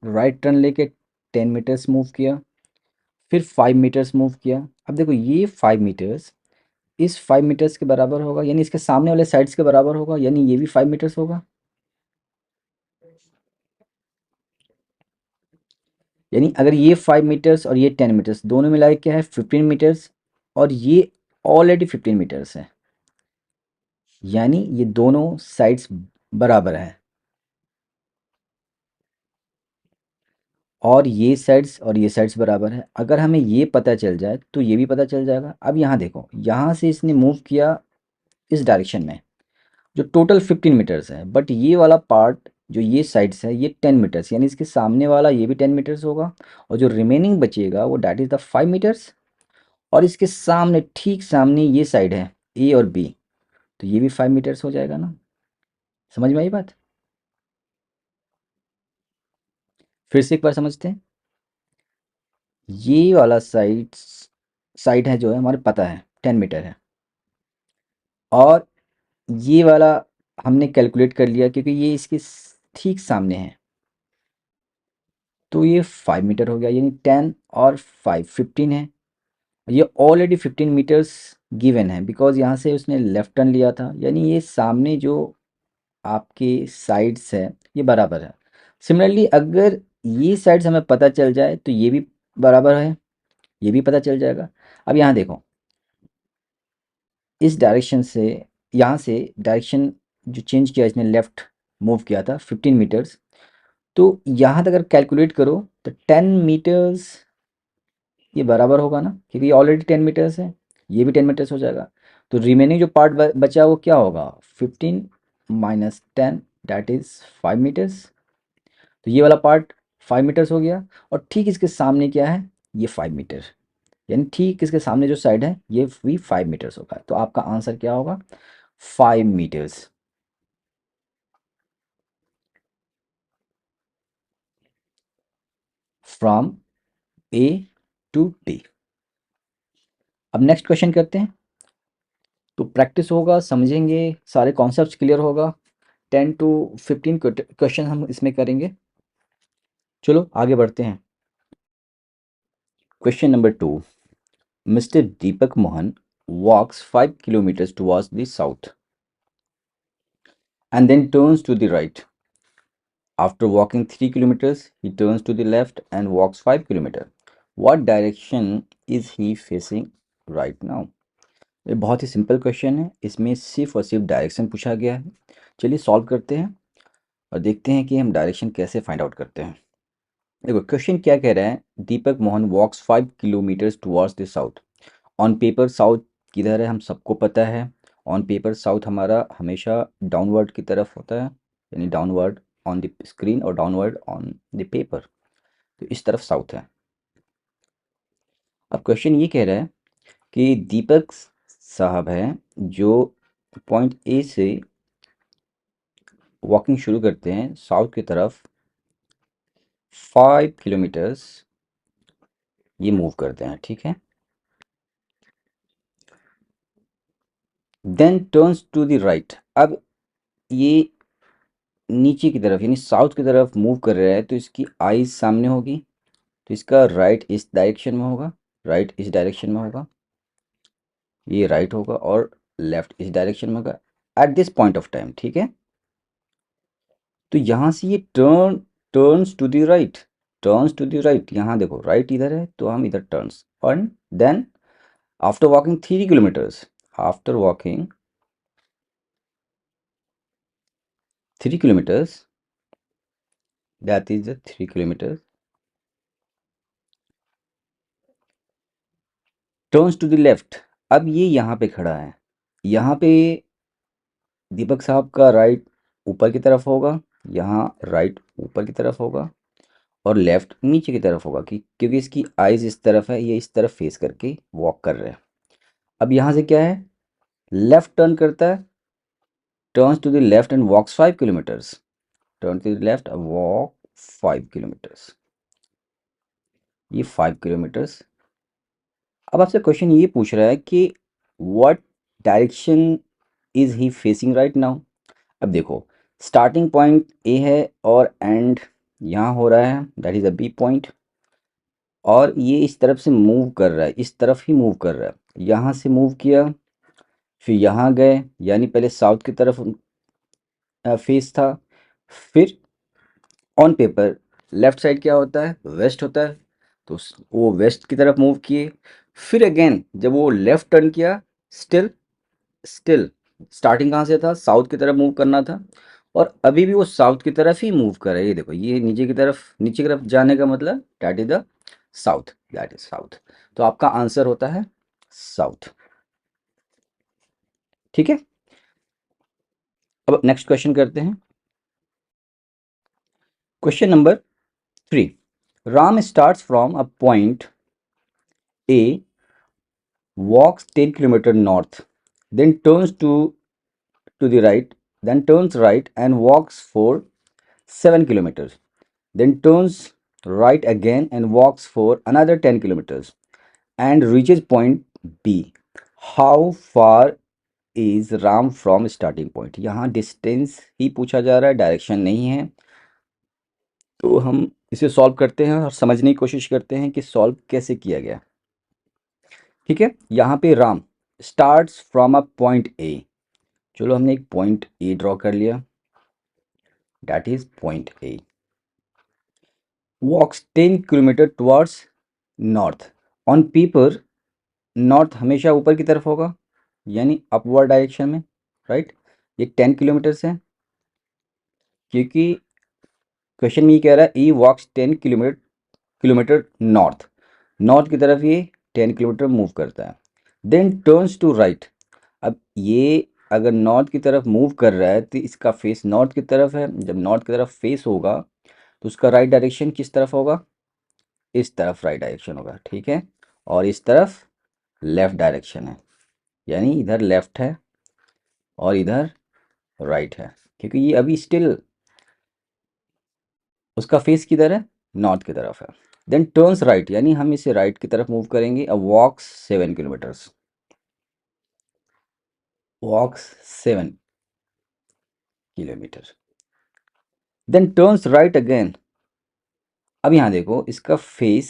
राइट टर्न लेके 10 मीटर्स मूव किया, फिर 5 मीटर्स मूव किया। अब देखो, ये 5 मीटर्स इस 5 मीटर्स के बराबर होगा, यानी इसके सामने वाले साइड्स के बराबर होगा, यानी ये भी 5 मीटर्स होगा। यानी अगर ये 5 मीटर्स और ये 10 मीटर्स दोनों मिला के क्या है? 15 मीटर्स, और ये ऑलरेडी 15 मीटर्स है, यानी ये दोनों साइड्स बराबर हैं। और ये साइड्स बराबर है। अगर हमें ये पता चल जाए तो ये भी पता चल जाएगा। अब यहाँ देखो, यहाँ से इसने मूव किया इस डायरेक्शन में, जो टोटल 15 मीटर्स है, बट ये वाला पार्ट जो ये साइड्स है ये 10 मीटर्स, यानी इसके सामने वाला ये भी 10 मीटर्स होगा, और जो रिमेनिंग बचेगा वो डैट इज द 5 मीटर्स। और इसके सामने, ठीक सामने ये साइड है ए और बी, तो ये भी 5 मीटर्स हो जाएगा ना। समझ में आई बात? फिर से एक बार समझते हैं। ये वाला साइड है जो है हमारे पता है 10 मीटर है, और ये वाला हमने कैलकुलेट कर लिया क्योंकि ये इसके ठीक सामने है, तो ये 5 मीटर हो गया, यानी 10 और 5 15 है। ये ऑलरेडी 15 मीटर्स गिवन है, बिकॉज यहाँ से उसने लेफ्ट टर्न लिया था, यानी ये सामने जो आपके साइड्स है ये बराबर है। सिमिलरली अगर ये साइड्स हमें पता चल जाए तो ये भी बराबर है, ये भी पता चल जाएगा। अब यहाँ देखो, इस डायरेक्शन से, यहाँ से डायरेक्शन जो चेंज किया इसने, लेफ्ट मूव किया था 15 मीटर्स, तो यहाँ तक अगर कैलकुलेट करो तो 10 मीटर्स ये बराबर होगा ना, क्योंकि ये ऑलरेडी 10 मीटर्स है, ये भी 10 मीटर्स हो जाएगा। तो रिमेनिंग जो पार्ट बचा वो क्या होगा? 15 - 10 डैट इज 5 मीटर्स। तो ये वाला पार्ट 5 मीटर्स हो गया, और ठीक इसके सामने क्या है? ये 5 मीटर, यानी ठीक इसके सामने जो साइड है ये भी 5 मीटर्स होगा। तो आपका आंसर क्या होगा? 5 metres from A to B. अब नेक्स्ट क्वेश्चन करते हैं। तो प्रैक्टिस होगा, समझेंगे, सारे कॉन्सेप्ट्स क्लियर होगा। 10 to 15 क्वेश्चन हम इसमें करेंगे। चलो आगे बढ़ते हैं। Question number 2, mister Deepak Mohan walks 5 kilometers towards the south and then turns to the right. After walking 3 kilometers, he turns to the left and walks 5 kilometers. What direction is he facing right now? ये बहुत ही सिंपल क्वेश्चन है, इसमें सिर्फ और सिर्फ डायरेक्शन पूछा गया है। चलिए सॉल्व करते हैं और देखते हैं कि हम डायरेक्शन कैसे फाइंड आउट करते हैं। देखो क्वेश्चन क्या कह रहा है, दीपक मोहन वॉक्स 5 kilometres towards the south. On paper south किधर है हम सबको पता है। ऑन पेपर साउथ हमारा हमेशा डाउनवर्ड की तरफ होता है, यानी डाउनवर्ड ऑन द स्क्रीन और डाउनवर्ड ऑन द पेपर, तो इस तरफ साउथ है। अब क्वेश्चन ये कह रहा है कि दीपक साहब हैं जो पॉइंट ए से वॉकिंग शुरू करते हैं साउथ की तरफ 5 किलोमीटर्स ये मूव करते हैं, ठीक है। Then turns to the right. अब ये नीचे की तरफ यानी साउथ की तरफ मूव कर रहा है, तो इसकी आईज सामने होगी, तो इसका राइट इस डायरेक्शन में होगा, राइट इस डायरेक्शन में होगा, ये राइट होगा, और लेफ्ट इस डायरेक्शन में होगा at this point of time, ठीक है। तो यहाँ से ये turns to the right, turns to the right, यहाँ देखो राइट इधर है तो हम इधर टर्न्स, और then after walking 3 kilometres, after walking 3 kilometers, that is the 3 kilometers, turns to the left. अब ये यहाँ पे खड़ा है, यहाँ पे दीपक साहब का राइट ऊपर की तरफ होगा, यहाँ राइट ऊपर की तरफ होगा, और लेफ्ट नीचे की तरफ होगा, कि क्योंकि इसकी आइज इस तरफ है, ये इस तरफ फेस करके वॉक कर रहे हैं। अब यहाँ से क्या है, लेफ्ट टर्न करता है, turns to the left and walks 5 kilometres, turn to the left walk 5 kilometres, ये 5 किलोमीटर्स। अब आपसे क्वेश्चन ये पूछ रहा है कि what direction is he facing right now. अब देखो स्टार्टिंग पॉइंट ए है और एंड यहाँ हो रहा है, that is a B point, और ये इस तरफ से मूव कर रहा है, इस तरफ ही मूव कर रहा है, यहाँ से मूव किया, फिर यहाँ गए, यानी पहले साउथ की तरफ फेस था, फिर ऑन पेपर लेफ्ट साइड क्या होता है, वेस्ट होता है, तो वो वेस्ट की तरफ मूव किए, फिर अगेन जब वो लेफ्ट टर्न किया, स्टिल स्टिल स्टार्टिंग कहाँ से था, साउथ की तरफ मूव करना था, और अभी भी वो साउथ की तरफ ही मूव कर रहा है। ये देखो ये नीचे की तरफ जाने का मतलब that is the south, that is south. तो आपका आंसर होता है साउथ, ठीक है। अब नेक्स्ट क्वेश्चन करते हैं, question number 3। Ram starts from a point A, walks 10 kilometer north, then turns to the right, then turns right and walks for 7 kilometers, then turns right again and walks for another 10 kilometers and reaches point B. How far is Ram from starting point? यहाँ डिस्टेंस ही पूछा जा रहा है, डायरेक्शन नहीं है। तो हम इसे सॉल्व करते हैं और समझने की कोशिश करते हैं कि सॉल्व कैसे किया गया, ठीक है। यहाँ पे Ram starts from a point A, चलो हमने एक पॉइंट ए ड्रॉ कर लिया, that is point A, walks 10 kilometre towards north. On paper north हमेशा ऊपर की तरफ होगा, यानी अपवर्ड डायरेक्शन में, राइट। ये 10 किलोमीटर है, क्योंकि क्वेश्चन में ये कह रहा है he walks 10 kilometre kilometre north, north की तरफ ये 10 किलोमीटर मूव करता है। Then turns to right. अब ये अगर नॉर्थ की तरफ मूव कर रहा है तो इसका फेस नॉर्थ की तरफ है, जब नॉर्थ की तरफ फेस होगा तो उसका राइट डायरेक्शन किस तरफ होगा, इस तरफ राइट डायरेक्शन होगा, ठीक है। और इस तरफ लेफ्ट डायरेक्शन है, यानी इधर लेफ्ट है और इधर राइट है, क्योंकि ये अभी स्टिल उसका फेस किधर है, नॉर्थ की तरफ है। देन टर्न्स राइट, यानी हम इसे राइट की तरफ मूव करेंगे। अब walks 7 kilometres, walks 7 kilometre, then turns right again. अब यहाँ देखो इसका फेस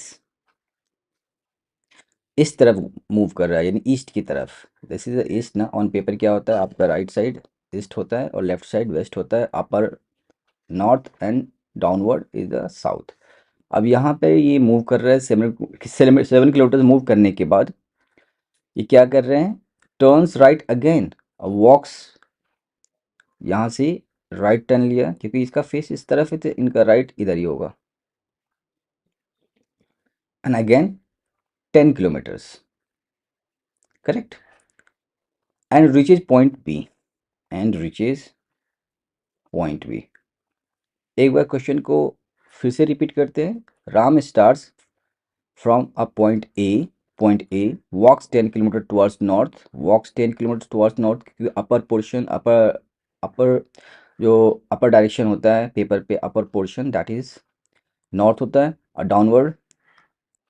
इस तरफ मूव कर रहा है, यानी ईस्ट की तरफ, दिस इज ईस्ट ना। ऑन पेपर क्या होता है, आपका राइट साइड ईस्ट होता है और लेफ्ट साइड वेस्ट होता है, upper north and downward is the south. अब यहाँ पे ये मूव कर रहा है 7 किलोमीटर मूव करने के बाद ये क्या कर रहे हैं, टर्न्स राइट अगेन, वॉक्स, यहाँ से राइट टर्न लिया, क्योंकि इसका फेस इस तरफ है तो इनका राइट इधर ही होगा, and again 10 kilometres, correct. And reaches point B, and reaches point B. एक बार क्वेश्चन को फिर से रिपीट करते हैं। Ram starts from a point A walks 10 kilometre towards north, walks 10 kilometre towards north, क्योंकि अपर पोर्शन, अपर जो अपर डायरेक्शन होता है पेपर पे, upper portion that is north होता है, और डाउनवर्ड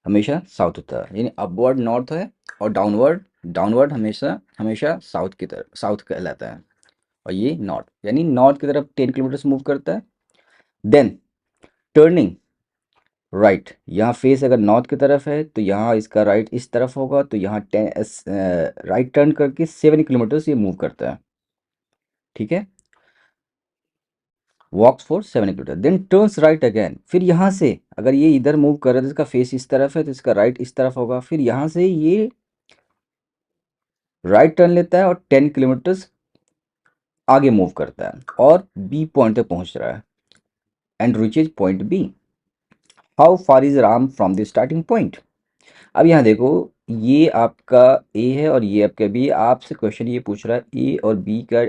हमेशा साउथ होता है। यानी अपवर्ड नॉर्थ है और डाउनवर्ड डाउनवर्ड हमेशा हमेशा साउथ की तरफ, साउथ कहलाता है, और ये नॉर्थ, यानी नॉर्थ की तरफ 10 किलोमीटर से मूव करता है। देन टर्निंग राइट, यहाँ फेस अगर नॉर्थ की तरफ है तो यहाँ इसका राइट इस तरफ होगा, तो यहाँ राइट टर्न करके 7 किलोमीटर ये मूव करता है, ठीक है, walks for 7 kilometre, then turns right again. फिर यहाँ से अगर ये इधर मूव कर रहा है तो इसका फेस इस तरफ है, तो इसका राइट इस तरफ होगा। फिर यहाँ से ये राइट टर्न लेता है और 10 किलोमीटर आगे मूव करता है और बी पॉइंट तक पहुँच रहा है, and reaches point B. How far is Ram from the starting point. अब यहाँ देखो, ये आपका ए है और ये आपका बी। आपसे क्वेश्चन ये पूछ रहा है ए और बी का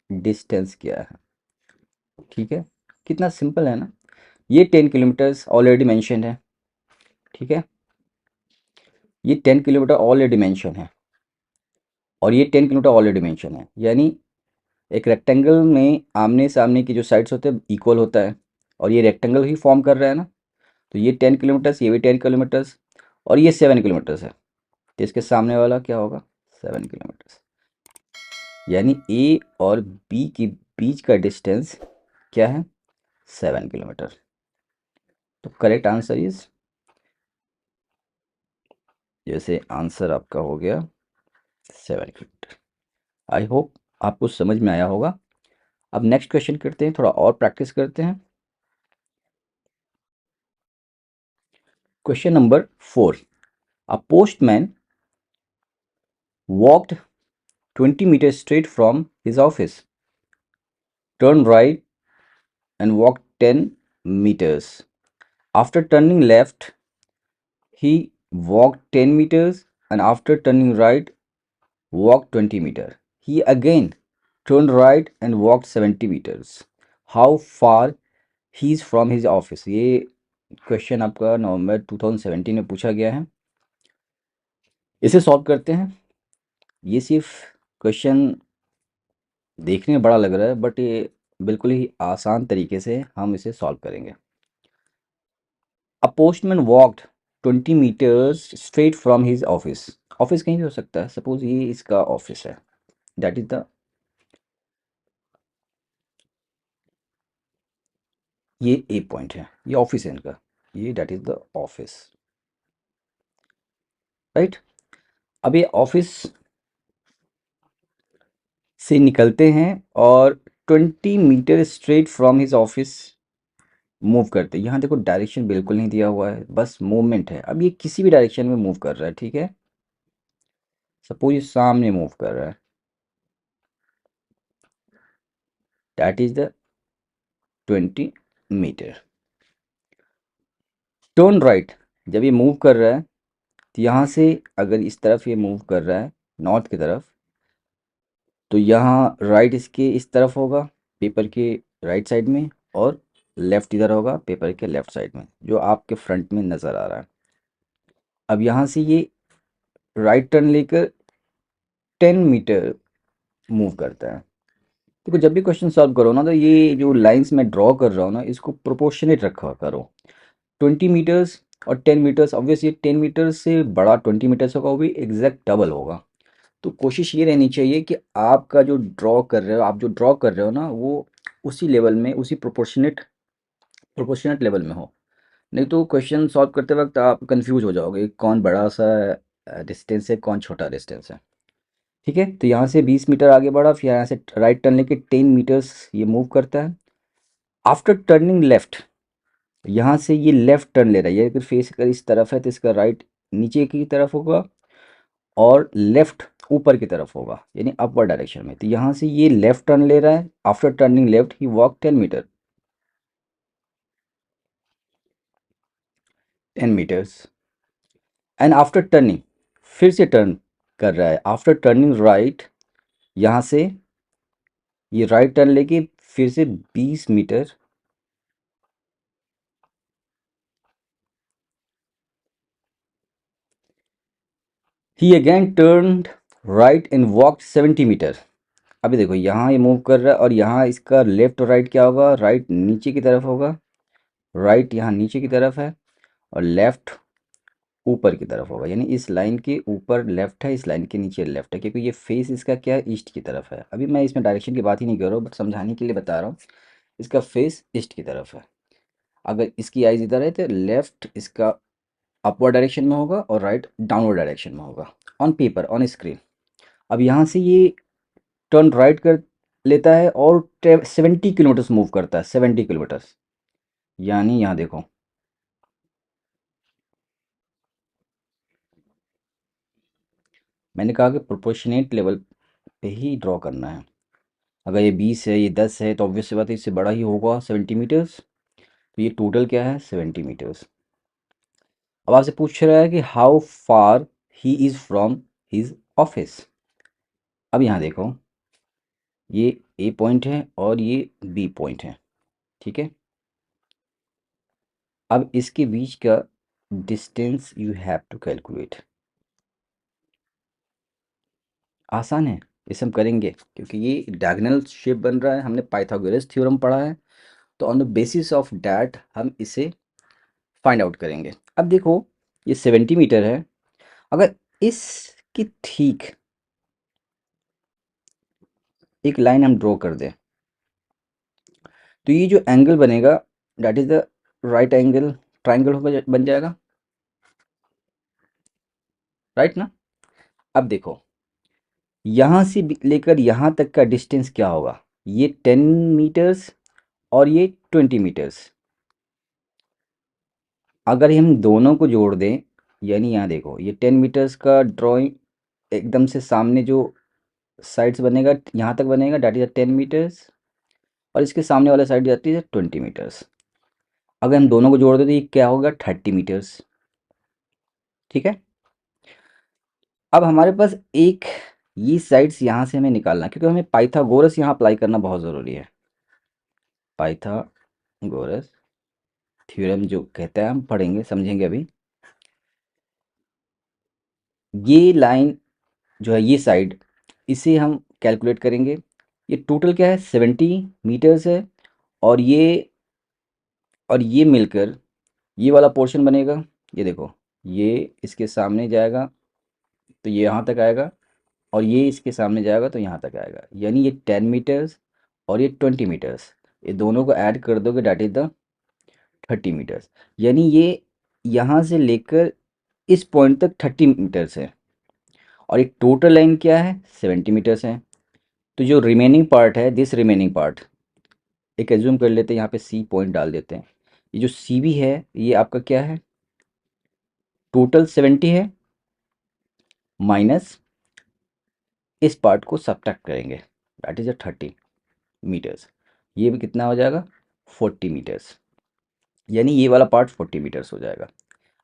डिस्टेंस क्या है, ठीक है, कितना सिंपल है ना। ये 10 किलोमीटर्स ऑलरेडी मेंशन है, ठीक है, ये 10 किलोमीटर ऑलरेडी मेंशन है, और ये 10 किलोमीटर ऑलरेडी मेंशन है। यानी एक रेक्टेंगल में आमने सामने की जो साइड्स होते हैं इक्वल होता है, और ये रेक्टेंगल ही फॉर्म कर रहा है ना, तो ये 10 किलोमीटर्स, ये भी 10 किलोमीटर्स, और ये 7 किलोमीटर्स है, तो इसके सामने वाला क्या होगा, 7 किलोमीटर्स। यानी ए और बी के बीच का डिस्टेंस क्या है, 7 किलोमीटर। तो करेक्ट आंसर इज, जैसे आंसर आपका हो गया 7 किलोमीटर। आई होप आपको समझ में आया होगा। अब नेक्स्ट क्वेश्चन करते हैं, थोड़ा और प्रैक्टिस करते हैं। Question number 4, a postman walked 20 meters straight from his office, turned right and walked 10 meters. After turning left, he walked 10 meters, and after turning right, walked 20 meters. He again turned right and walked 70 meters. How far he is from his office? ये क्वेश्चन आपका नवंबर 2017 में पूछा गया है। इसे सॉल्व करते हैं। ये सिर्फ क्वेश्चन देखने में बड़ा लग रहा है, बट ये बिल्कुल ही आसान तरीके से हम इसे सॉल्व करेंगे। अ postman walked 20 meters straight from his office. Office कहीं भी हो सकता है, सपोज ये इसका ऑफिस है, दैट इज द, ये ए पॉइंट है, ये ऑफिस है इनका, ये that is the office, right. अब ये ऑफिस से निकलते हैं और 20 metre straight from his office move करते हैं। यहाँ देखो डायरेक्शन बिल्कुल नहीं दिया हुआ है, बस मूवमेंट है। अब ये किसी भी डायरेक्शन में मूव कर रहा है, ठीक है, सपोज ये सामने मूव कर रहा है, that is the 20 metre. Turn right, जब ये मूव कर रहा है तो यहाँ से अगर इस तरफ ये मूव कर रहा है नॉर्थ की तरफ, तो यहाँ राइट इसके इस तरफ होगा पेपर के राइट साइड में, और लेफ्ट इधर होगा पेपर के लेफ्ट साइड में, जो आपके फ्रंट में नज़र आ रहा है। अब यहाँ से ये राइट टर्न लेकर 10 मीटर मूव करता है। देखो जब भी क्वेश्चन सॉल्व करो ना, तो ये जो लाइंस मैं ड्रॉ कर रहा हूँ ना, इसको प्रोपोर्शनेट रखा करो। 20 मीटर्स और 10 मीटर्स, ऑब्वियस ये 10 मीटर्स से बड़ा 20 मीटर्स होगा, वो भी एग्जैक्ट डबल होगा। तो कोशिश ये रहनी चाहिए कि आपका जो ड्रॉ कर रहे हो, आप जो ड्रॉ कर रहे हो ना, वो उसी लेवल में, उसी प्रोपोर्शनेट लेवल में हो। नहीं तो क्वेश्चन सॉल्व करते वक्त आप कंफ्यूज हो जाओगे, कौन बड़ा सा डिस्टेंस है, कौन छोटा डिस्टेंस है, ठीक है। तो यहाँ से 20 मीटर आगे बढ़ा, फिर यहाँ से राइट टर्न लेके 10 मीटर्स ये मूव करता है। आफ्टर टर्निंग लेफ्ट, यहाँ से ये लेफ्ट टर्न ले रहा है, ये अगर फेस अगर इस तरफ है तो इसका राइट नीचे की तरफ होगा, और लेफ्ट ऊपर की तरफ होगा, यानी अपवर्ड डायरेक्शन में। तो यहाँ से ये लेफ्ट टर्न ले रहा है। After turning left he walk 10 metre, 10 metres, and after turning, फिर से टर्न कर रहा है। आफ्टर टर्निंग राइट यहाँ से ये राइट टर्न लेके फिर से 20 मीटर ही again turned right and walked 70 metre. अभी देखो यहाँ ये मूव कर रहा है और यहाँ इसका लेफ्ट और राइट क्या होगा, राइट नीचे की तरफ होगा, राइट यहाँ नीचे की तरफ है और लेफ्ट ऊपर की तरफ होगा, यानी इस लाइन के ऊपर लेफ्ट है, इस लाइन के नीचे लेफ्ट है, क्योंकि ये फेस इसका क्या है, ईस्ट की तरफ है। अभी मैं इसमें डायरेक्शन की बात ही नहीं कर रहा हूँ, बट समझाने के लिए बता रहा हूँ, इसका फेस ईस्ट की तरफ है। अगर इसकी आइज इधर है तो लेफ्ट इसका अपवर्ड डायरेक्शन में होगा और राइट डाउनवर्ड डायरेक्शन में होगा ऑन पेपर, ऑन स्क्रीन। अब यहाँ से ये टर्न राइट कर लेता है और 70 किलोमीटर मूव करता है, 70 किलोमीटर। यानी यहाँ देखो, मैंने कहा कि प्रोपोर्शनेट लेवल पे ही ड्रॉ करना है। अगर ये 20 है, ये 10 है, तो ऑब्वियस सी बात है इससे बड़ा ही होगा 70 मीटर्स। तो ये टोटल क्या है, 70 मीटर्स। अब आपसे पूछ रहा है कि how far he is from his office. अब यहाँ देखो, ये ए पॉइंट है और ये बी पॉइंट है, ठीक है। अब इसके बीच का distance you have to calculate. आसान है, इसे हम करेंगे क्योंकि ये डायगोनल शेप बन रहा है, हमने पाइथागोरस थ्योरम पढ़ा है, तो on the basis of that हम इसे फाइंड आउट करेंगे। अब देखो, ये 70 मीटर है, अगर इसकी ठीक एक लाइन हम ड्रॉ कर दें तो ये जो एंगल बनेगा that is the right angle triangle बन जाएगा, राइट ना। अब देखो, यहाँ से लेकर यहाँ तक का डिस्टेंस क्या होगा, ये 10 मीटर्स और ये 20 मीटर्स। अगर हम दोनों को जोड़ दें, यानी यहाँ देखो, ये 10 मीटर्स का ड्राइंग एकदम से सामने जो साइड्स बनेगा यहाँ तक बनेगा, डैट इज 10 मीटर्स, और इसके सामने वाला साइड जाती है 20 मीटर्स। अगर हम दोनों को जोड़ दें तो ये क्या होगा, 30 मीटर्स, ठीक है। अब हमारे पास एक ये साइड्स यहाँ से हमें निकालना है, क्योंकि हमें पाइथागोरस यहाँ अप्लाई करना बहुत ज़रूरी है। पाइथागोरस थ्योरम जो कहते हैं, हम पढ़ेंगे समझेंगे अभी। ये लाइन जो है, ये साइड, इसे हम कैलकुलेट करेंगे। ये टोटल क्या है, 70 मीटर्स है, और ये मिलकर ये वाला पोर्शन बनेगा। ये देखो, ये इसके सामने जाएगा तो ये यहाँ तक आएगा, और ये इसके सामने जाएगा तो यहाँ तक आएगा, यानी ये 10 मीटर्स और ये 20 मीटर्स, ये दोनों को ऐड कर दोगे डैट इज द 30 मीटर्स। यानी ये यहाँ से लेकर इस पॉइंट तक 30 मीटर्स है, और एक टोटल लाइन क्या है, 70 मीटर्स है। तो जो रिमेनिंग पार्ट है, दिस रिमेनिंग पार्ट, एक एज्यूम कर लेते हैं, यहाँ पे सी पॉइंट डाल देते हैं। ये जो सी भी है, ये आपका क्या है, टोटल 70 है, माइनस इस पार्ट को सब्ट्रैक्ट करेंगे, दैट इज अ 30 मीटर्स। ये भी कितना हो जाएगा, 40 मीटर्स, यानी ये वाला पार्ट 40 मीटर्स हो जाएगा।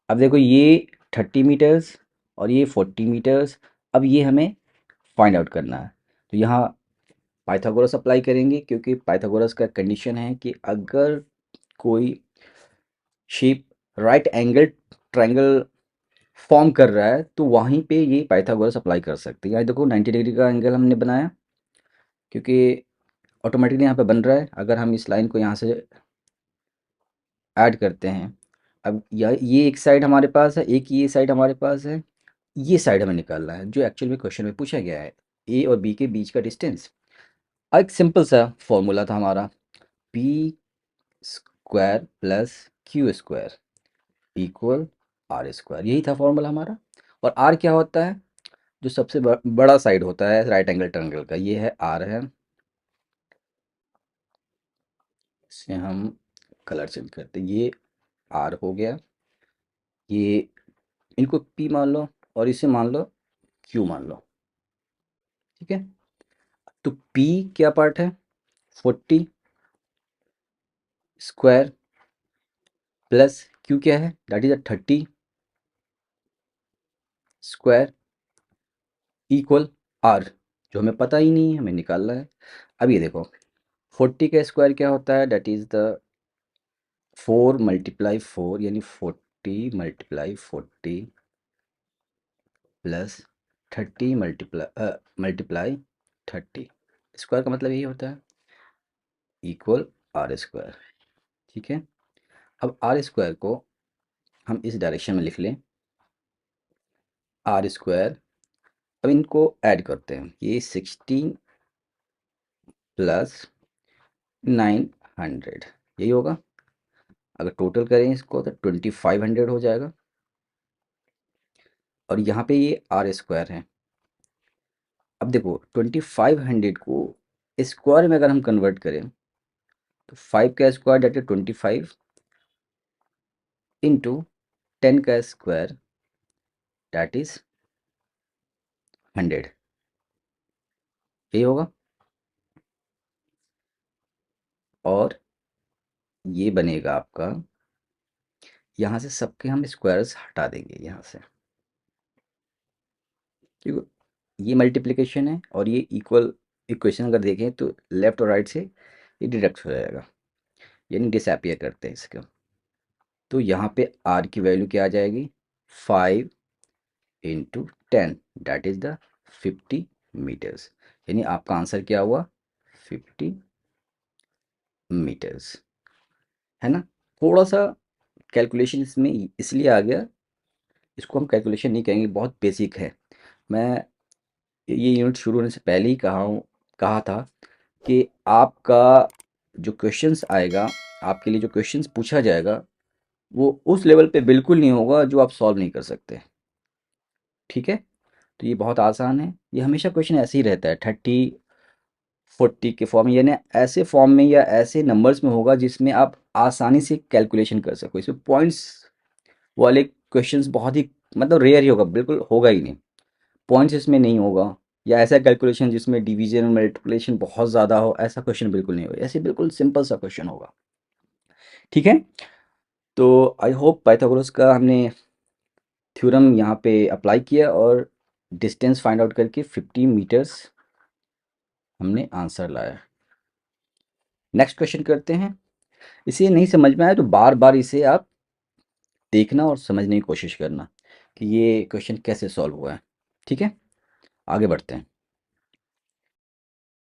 अब देखो, ये 30 मीटर्स और ये 40 मीटर्स, अब ये हमें फाइंड आउट करना है। तो यहाँ पाइथागोरस अप्लाई करेंगे, क्योंकि पाइथागोरस का कंडीशन है कि अगर कोई shape right angle triangle form कर रहा है तो वहीं पे ये पाइथागोरस अप्लाई कर सकते हैं। यहाँ देखो 90 डिग्री का एंगल हमने बनाया, क्योंकि ऑटोमेटिकली यहाँ पे बन रहा है। अगर हम इस लाइन को यहाँ से ऐड करते हैं, अब ये एक साइड हमारे पास है, एक ये साइड हमारे पास है, ये साइड हमें निकालना है जो एक्चुअल में क्वेश्चन में पूछा गया है, ए और बी के बीच का डिस्टेंस। एक सिंपल सा फॉर्मूला था हमारा, P square plus Q square equal R square, यही था फॉर्मूला हमारा। और आर क्या होता है, जो सबसे बड़ा साइड होता है राइट एंगल ट्रायंगल का, ये है आर है। इसे हम कलर चेंज करते हैं, ये आर हो गया, ये इनको पी मान लो और इसे मान लो क्यू मान लो, ठीक है। तो पी क्या पार्ट है, 40 स्क्वायर प्लस क्यू क्या है, that is a 30 square equal R. जो हमें पता ही नहीं है, हमें निकालना है। अब ये देखो 40 का स्क्वायर क्या होता है, दैट इज़ द 4 मल्टीप्लाई 4 यानी 40 मल्टीप्लाई 40 प्लस 30 मल्टीप्लाई 30। स्क्वायर का मतलब यही होता है इक्वल आर स्क्वायर। ठीक है, अब आर स्क्वायर को हम इस डायरेक्शन में लिख लें, आर स्क्वायर। अब इनको ऐड करते हैं, ये 16 प्लस 900 यही होगा। अगर टोटल करें इसको तो 2500 हो जाएगा। और यहाँ पे ये आर स्क्वायर है। अब देखो 2500 को स्क्वायर में अगर हम कन्वर्ट करें तो 5 का स्क्वायर दैट इज 25 इंटू 10 का स्क्वायर दैट इज 100 यही होगा। और ये बनेगा आपका, यहाँ से सबके हम स्क्वायर्स हटा देंगे यहाँ से, क्योंकि ये मल्टीप्लिकेशन है और ये इक्वल इक्वेशन अगर देखें तो लेफ्ट और राइट से ये डिडक्ट हो जाएगा, यानी डिसअपियर करते हैं इसका। तो यहाँ पे आर की वैल्यू क्या आ जाएगी, 5 into 10 that is the 50 metres. यानी आपका आंसर क्या हुआ, 50 मीटर्स, है ना। थोड़ा सा कैलकुलेशन इसमें इसलिए आ गया, इसको हम कैलकुलेशन नहीं कहेंगे, बहुत बेसिक है। मैं ये यूनिट शुरू होने से पहले ही कहा था कि आपका जो क्वेश्चंस आएगा, आपके लिए जो क्वेश्चंस पूछा जाएगा वो उस लेवल पे बिल्कुल नहीं होगा जो आप सॉल्व नहीं कर सकते। ठीक है, तो ये बहुत आसान है, ये हमेशा क्वेश्चन ऐसे ही रहता है 30 40 के फॉर्म में, यानी ऐसे फॉर्म में या ऐसे नंबर्स में होगा जिसमें आप आसानी से कैलकुलेशन कर सको। इसमें पॉइंट्स वाले क्वेश्चंस बहुत ही मतलब रेयर ही होगा, बिल्कुल होगा ही नहीं। पॉइंट्स इसमें नहीं होगा, या ऐसा कैलकुलेशन जिसमें डिवीजन और मल्टीप्लिकेशन बहुत ज़्यादा हो, ऐसा क्वेश्चन बिल्कुल नहीं होगा। ऐसे बिल्कुल सिंपल सा क्वेश्चन होगा। ठीक है, तो आई होप पाइथागोरस का हमने थ्योरम यहाँ पे अप्लाई किया और डिस्टेंस फाइंड आउट करके 50 मीटर्स हमने आंसर लाया। नेक्स्ट क्वेश्चन करते हैं। इसे नहीं समझ में आया तो बार बार इसे आप देखना और समझने की कोशिश करना कि ये क्वेश्चन कैसे सॉल्व हुआ है। ठीक है, आगे बढ़ते हैं।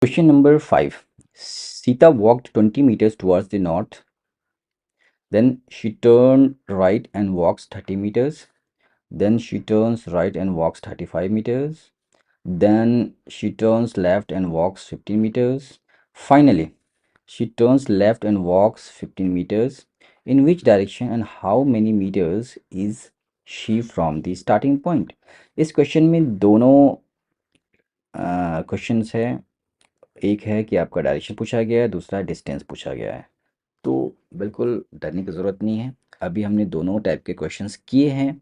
Question number 5, Sita walked 20 meters towards the north, then she turned right and walks 30 meters, then she turns right and walks 35 meters, then she turns left and walks 15 meters, finally she turns left and walks 15 meters. In which direction and how many meters is she from the starting point? इस क्वेश्चन में दोनों क्वेश्चंस है। एक है कि आपका डायरेक्शन पूछा गया है, दूसरा डिस्टेंस पूछा गया है। तो बिल्कुल डरने की ज़रूरत नहीं है। अभी हमने दोनों टाइप के क्वेश्चंस किए हैं,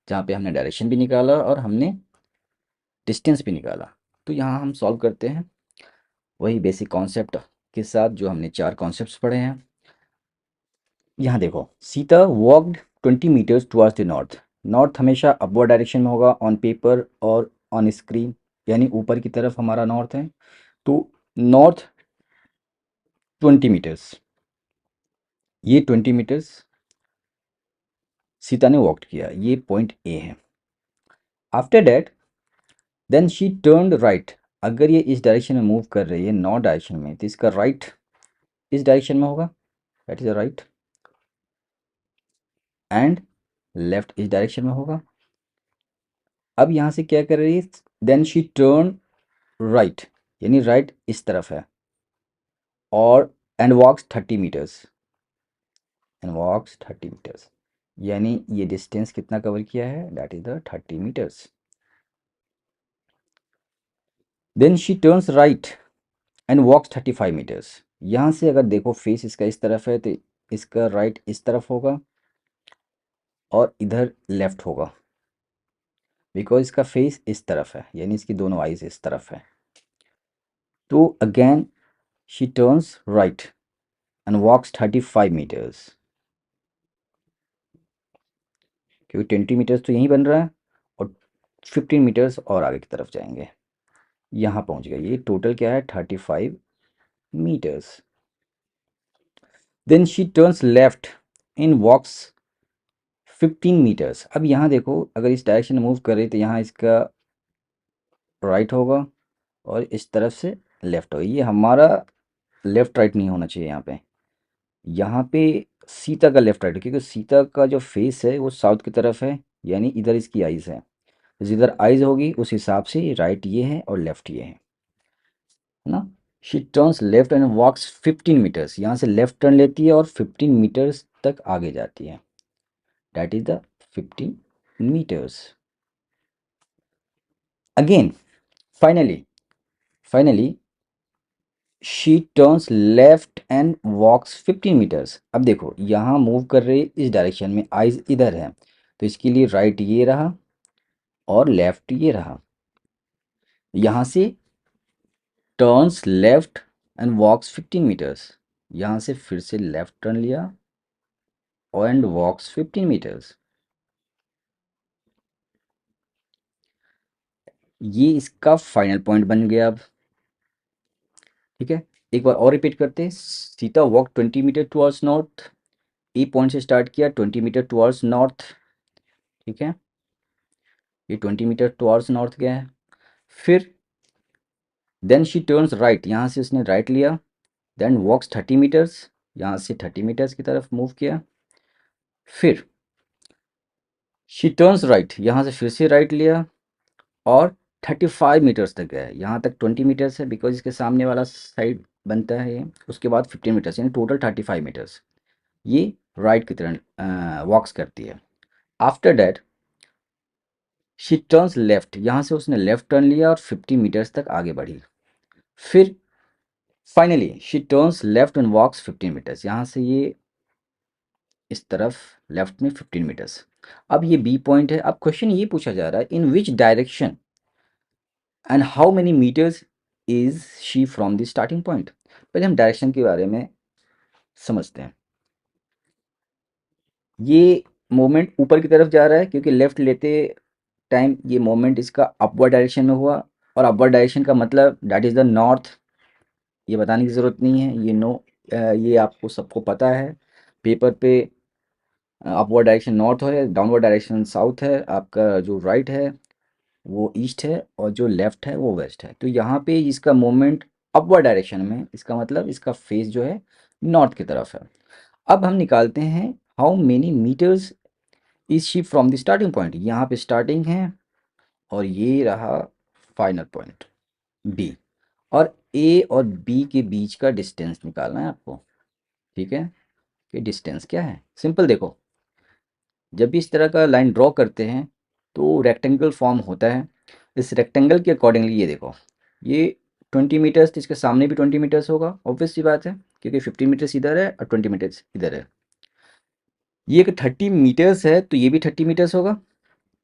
जहाँ पे हमने डायरेक्शन भी निकाला और हमने डिस्टेंस भी निकाला। तो यहाँ हम सॉल्व करते हैं वही बेसिक कॉन्सेप्ट के साथ जो हमने 4 कॉन्सेप्ट्स पढ़े हैं। यहाँ देखो, Sita walked 20 metres towards the north. North हमेशा अपवर्ड डायरेक्शन में होगा ऑन पेपर और ऑन स्क्रीन, यानी ऊपर की तरफ हमारा नॉर्थ है। तो नॉर्थ 20 मीटर्स, ये 20 मीटर्स सीता ने वॉक किया, ये पॉइंट ए है। After that then she turned right. अगर ये इस डायरेक्शन में मूव कर रही है नॉर्थ डायरेक्शन में, तो इसका राइट इस डायरेक्शन में होगा, that is the right, and left इस डायरेक्शन में होगा। अब यहाँ से क्या कर रही है, देन शी टर्न राइट, यानी राइट इस तरफ है, और and walks 30 metres, and walks 30 metres, यानी ये डिस्टेंस कितना कवर किया है, that is the 30 metres. Then she turns right and walks 35 metres. यहाँ से अगर देखो फेस इसका इस तरफ है तो इसका राइट इस तरफ होगा और इधर लेफ्ट होगा, बिकॉज इसका फेस इस तरफ है, यानी इसकी दोनों आईज इस तरफ है। तो again she turns right and walks 35 metres, क्योंकि 20 मीटर्स तो यहीं बन रहा है और 15 मीटर्स और आगे की तरफ जाएंगे। यहाँ पहुँच गया। ये टोटल क्या है, 35 meters. Then she turns left and walks 15 meters. अब यहाँ देखो, अगर इस डायरेक्शन में मूव करे तो यहाँ इसका राइट होगा और इस तरफ से लेफ्ट होगा। ये हमारा लेफ्ट राइट नहीं होना चाहिए यहाँ पे सीता का लेफ्ट राइट, क्योंकि सीता का जो फेस है वो साउथ की तरफ है, यानी इधर इसकी आइज़ है। जिधर आइज़ होगी उस हिसाब से राइट ये है और लेफ्ट ये है ना। She turns left and walks 15 metres, यहाँ से लेफ्ट टर्न लेती है और 15 मीटर्स तक आगे जाती है। That is the 15 meters. Again, finally she turns left and walks 15 meters. अब देखो यहाँ मूव कर रही इस डायरेक्शन में, आइज इधर है, तो इसके लिए राइट ये रहा और लेफ्ट ये रहा। यहाँ से turns left and walks 15 meters, यहाँ से फिर से लेफ्ट टर्न लिया एंड वॉक्स 15 meters। ये इसका फाइनल पॉइंट बन गया। अब ठीक है, एक बार और रिपीट करते हैं। Sita walk 20 metre towards north, A point से स्टार्ट किया 20 मीटर टुवर्ड्स नॉर्थ। ठीक है, ये 20 मीटर टुवर्ड्स नॉर्थ गया है। फिर देन शी टर्न्स राइट, यहाँ से उसने राइट लिया। देन वॉक्स 30 मीटर्स, यहाँ से 30 मीटर्स की तरफ मूव किया। फिर शी टर्न्स राइट, यहाँ से फिर से राइट लिया और 35 मीटर्स तक गया है। यहाँ तक 20 मीटर्स है बिकॉज इसके सामने वाला साइड बनता है ये। उसके बाद 15 मीटर्स, यानी टोटल 35 मीटर्स ये राइट की तरह वॉक्स करती है। After that she turns left, यहाँ से उसने लेफ्ट टर्न लिया और 50 मीटर्स तक आगे बढ़ी। फिर finally she turns left and walks 15 metres, यहाँ से ये इस तरफ लेफ्ट में 15 मीटर्स। अब ये बी पॉइंट है। अब क्वेश्चन ये पूछा जा रहा है, in which direction and how many metres is she from the starting point. पहले हम डायरेक्शन के बारे में समझते हैं। ये मोमेंट ऊपर की तरफ जा रहा है क्योंकि लेफ्ट लेते टाइम ये मोमेंट इसका अपवर्ड डायरेक्शन में हुआ, और अपवर्ड डायरेक्शन का मतलब दैट इज़ द नॉर्थ। ये बताने की ज़रूरत नहीं है, ये ये आपको सबको पता है। पेपर पे अपवर्ड डायरेक्शन नॉर्थ है, डाउनवर्ड डायरेक्शन साउथ है, आपका जो राइट है वो ईस्ट है और जो लेफ्ट है वो वेस्ट है। तो यहाँ पे इसका मोमेंट अपवर्ड डायरेक्शन में, इसका मतलब इसका फेस जो है नॉर्थ की तरफ है। अब हम निकालते हैं how many metres is she from the starting point. यहाँ पे स्टार्टिंग है और ये रहा फाइनल पॉइंट बी, और ए और बी के बीच का डिस्टेंस निकालना है आपको। ठीक है, कि डिस्टेंस क्या है। सिंपल, देखो जब भी इस तरह का लाइन ड्रॉ करते हैं तो रेक्टेंगल फॉर्म होता है। इस रेक्टेंगल के अकॉर्डिंगली ये देखो, ये 20 मीटर्स, तो इसके सामने भी 20 मीटर्स होगा, ऑब्वियस सी बात है, क्योंकि 15 मीटर्स इधर है और 20 मीटर्स इधर है। ये एक 30 मीटर्स है तो ये भी 30 मीटर्स होगा,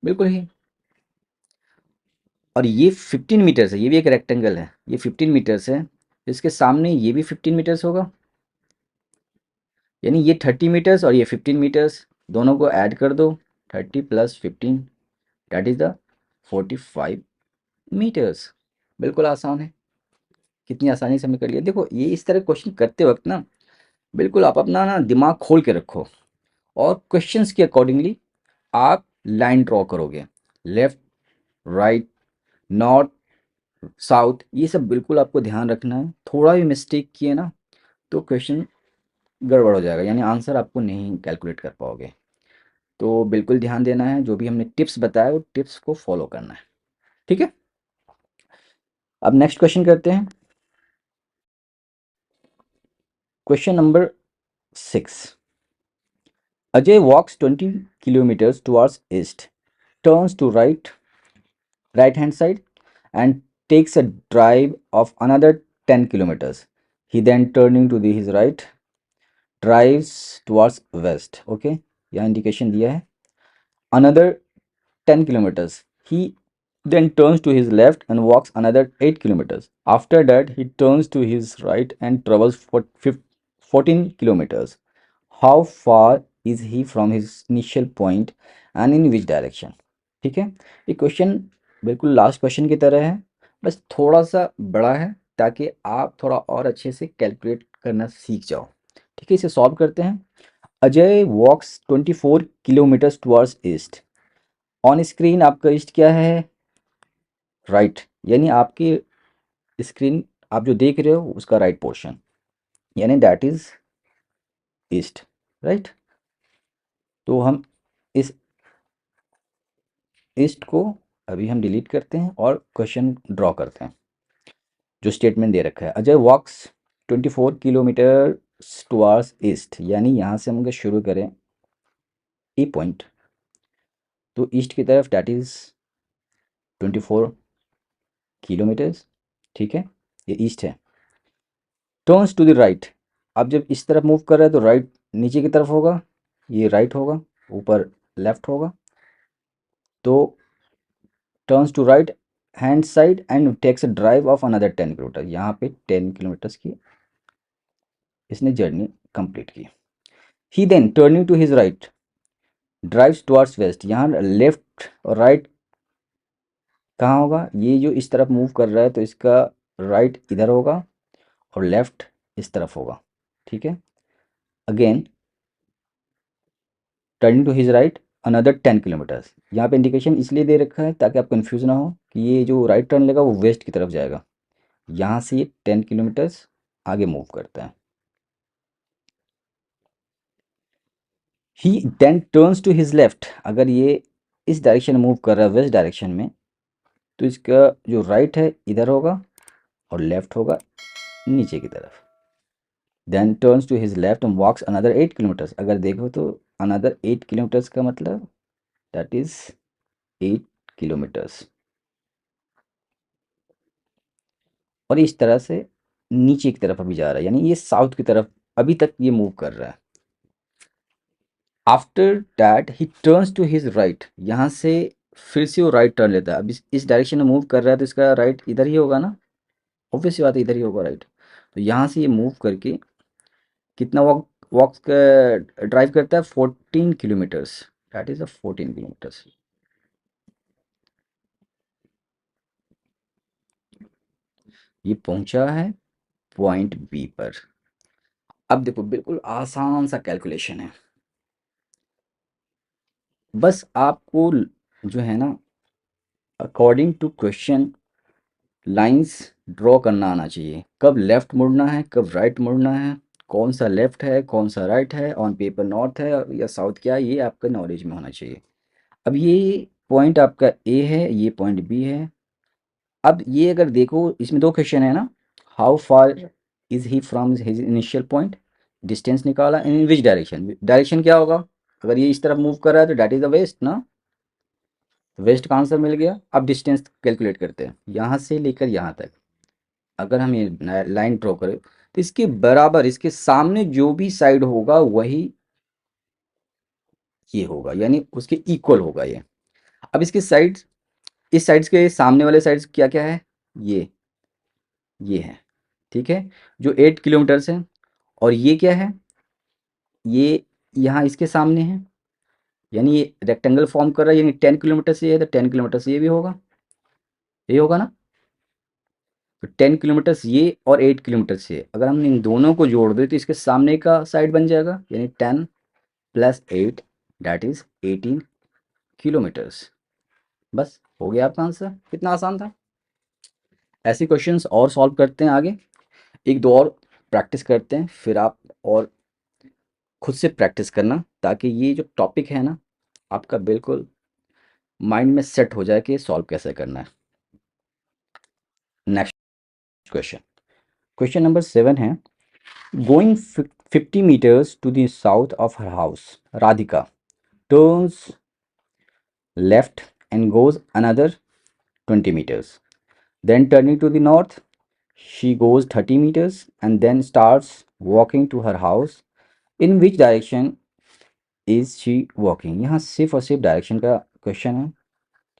बिल्कुल ही। और ये 15 मीटर्स है, ये भी एक रेक्टेंगल है, ये 15 मीटर्स है, इसके सामने ये भी 15 मीटर्स होगा। यानी ये 30 मीटर्स और ये 15 मीटर्स, दोनों को ऐड कर दो, 30 plus 15 that is the 45 metres. बिल्कुल आसान है, कितनी आसानी से हमने कर लिया। देखो ये इस तरह क्वेश्चन करते वक्त ना, बिल्कुल आप अपना ना दिमाग खोल के रखो और क्वेश्चंस के अकॉर्डिंगली आप लाइन ड्रॉ करोगे। लेफ्ट, राइट, नॉर्थ, साउथ, ये सब बिल्कुल आपको ध्यान रखना है। थोड़ा भी मिस्टेक किए ना तो क्वेश्चन गड़बड़ हो जाएगा, यानी आंसर आपको नहीं कैलकुलेट कर पाओगे। तो बिल्कुल ध्यान देना है, जो भी हमने टिप्स बताए वो टिप्स को फॉलो करना है। ठीक है, अब नेक्स्ट क्वेश्चन करते हैं। Question number 6। Ajay walks 20 kilometers towards east, turns to right hand side, and takes a drive of another 10 kilometers. He then turning to his right, drives towards west. Okay, यहाँ इंडिकेशन दिया है another 10 kilometers. He then turns to his left and walks another 8 kilometers. After that, he turns to his right and travels for 14 kilometers. How far is he from his initial point and in which direction? ठीक है, ये क्वेश्चन बिल्कुल लास्ट क्वेश्चन की तरह है, बस थोड़ा सा बड़ा है ताकि आप थोड़ा और अच्छे से कैलकुलेट करना सीख जाओ। ठीक है, इसे सॉल्व करते हैं। अजय वॉक्स 24 kilometres towards east. On screen आपका ईस्ट क्या है? राइट, यानी आपकी स्क्रीन आप जो देख रहे हो उसका राइट पोर्शन, यानी दैट इज ईस्ट। राइट, तो हम इस ईस्ट को अभी हम डिलीट करते हैं और क्वेश्चन ड्रॉ करते हैं। जो स्टेटमेंट दे रखा है, अजय वॉक्स 24 किलोमीटर टुवर्ड्स ईस्ट, यानी यहाँ से हम अगर शुरू करें ई पॉइंट तो ईस्ट की तरफ दैट इज 24 किलोमीटर्स। ठीक है, ये ईस्ट है। टर्न्स टू द राइट, अब जब इस तरफ मूव कर रहा है तो राइट नीचे की तरफ होगा, ये राइट होगा, ऊपर लेफ्ट होगा। तो turns to right hand side and takes a drive of another 10 kilometre, यहाँ पे 10 किलोमीटर्स की इसने जर्नी कंप्लीट की। He then turning to his right drives towards west, यहाँ लेफ्ट और राइट कहाँ होगा? ये जो इस तरफ मूव कर रहा है तो इसका राइट इधर होगा और लेफ्ट इस तरफ होगा। ठीक है, again turning to his right another 10 kilometres, यहाँ पे इंडिकेशन इसलिए दे रखा है ताकि आप कंफ्यूज ना हो कि ये जो राइट टर्न लेगा वो वेस्ट की तरफ जाएगा। यहाँ से ये 10 किलोमीटर्स आगे मूव करता है। He then turns to his left, अगर ये इस डायरेक्शन में मूव कर रहा है वेस्ट डायरेक्शन में तो इसका जो राइट है इधर होगा और लेफ्ट होगा नीचे की तरफ। Then turns to his left and walks another 8 kilometres, अगर देखो तो अनदर 8 किलोमीटर्स का मतलब दैट इज 8 किलोमीटर्स, और इस तरह से नीचे की तरफ अभी जा रहा है, यानी ये साउथ की तरफ अभी तक ये मूव कर रहा है। After that he turns to his right, यहाँ से फिर से वो राइट टर्न लेता है। अब इस डायरेक्शन में मूव कर रहा है तो इसका राइट इधर ही होगा ना, ऑब्वियस सी बात है इधर ही होगा राइट। तो यहाँ से ये मूव करके कितना वॉक वॉक ड्राइव करता है? 14 kilometres, that is a 14 kilometres. ये पहुंचा है पॉइंट बी पर। अब देखो बिल्कुल आसान सा कैलकुलेशन है, बस आपको जो है ना according to question lines draw करना आना चाहिए। कब लेफ्ट मुड़ना है, कब राइट मुड़ना है, कौन सा लेफ्ट है कौन सा राइट है, ऑन पेपर नॉर्थ है या साउथ क्या है, ये आपका नॉलेज में होना चाहिए। अब ये पॉइंट आपका ए है, ये पॉइंट बी है। अब ये अगर देखो इसमें दो क्वेश्चन है ना, how far is he from his initial point, distance निकाला, इन विच डायरेक्शन, डायरेक्शन क्या होगा? अगर ये इस तरफ मूव कर रहा है तो डैट इज द वेस्ट ना, वेस्ट का आंसर मिल गया। अब डिस्टेंस कैलकुलेट करते हैं यहाँ से लेकर यहाँ तक। अगर हम ये लाइन ड्रॉ करें तो इसके बराबर इसके सामने जो भी साइड होगा वही ये होगा, यानी उसके इक्वल होगा ये। अब इसके साइड, इस साइड्स के सामने वाले साइड्स क्या क्या है? ये है। ठीक है, जो 8 किलोमीटर्स है। और ये क्या है? ये यहाँ इसके सामने है, यानी ये रेक्टेंगल फॉर्म कर रहा है, यानी 10 किलोमीटर से ये है तो 10 किलोमीटर से ये भी होगा, ये होगा ना। तो 10 किलोमीटर ये और 8 किलोमीटर से अगर हम इन दोनों को जोड़ दें तो इसके सामने का साइड बन जाएगा, यानी 10 प्लस 8 दैट इज 18 किलोमीटर्स। बस हो गया आपका आंसर, कितना आसान था। ऐसे क्वेश्चंस और सॉल्व करते हैं आगे, एक दो और प्रैक्टिस करते हैं, फिर आप और खुद से प्रैक्टिस करना ताकि ये जो टॉपिक है ना आपका बिल्कुल माइंड में सेट हो जाए कि सॉल्व कैसे करना है। नेक्स्ट क्वेश्चन, क्वेश्चन नंबर 7 है, going 50 meters to the south of her house, Radhika turns left and goes another 20 meters. Then turning to the north, she goes 30 meters and then starts walking to her house. In which direction is she walking? यहाँ सिर्फ और सिर्फ डायरेक्शन का क्वेश्चन है।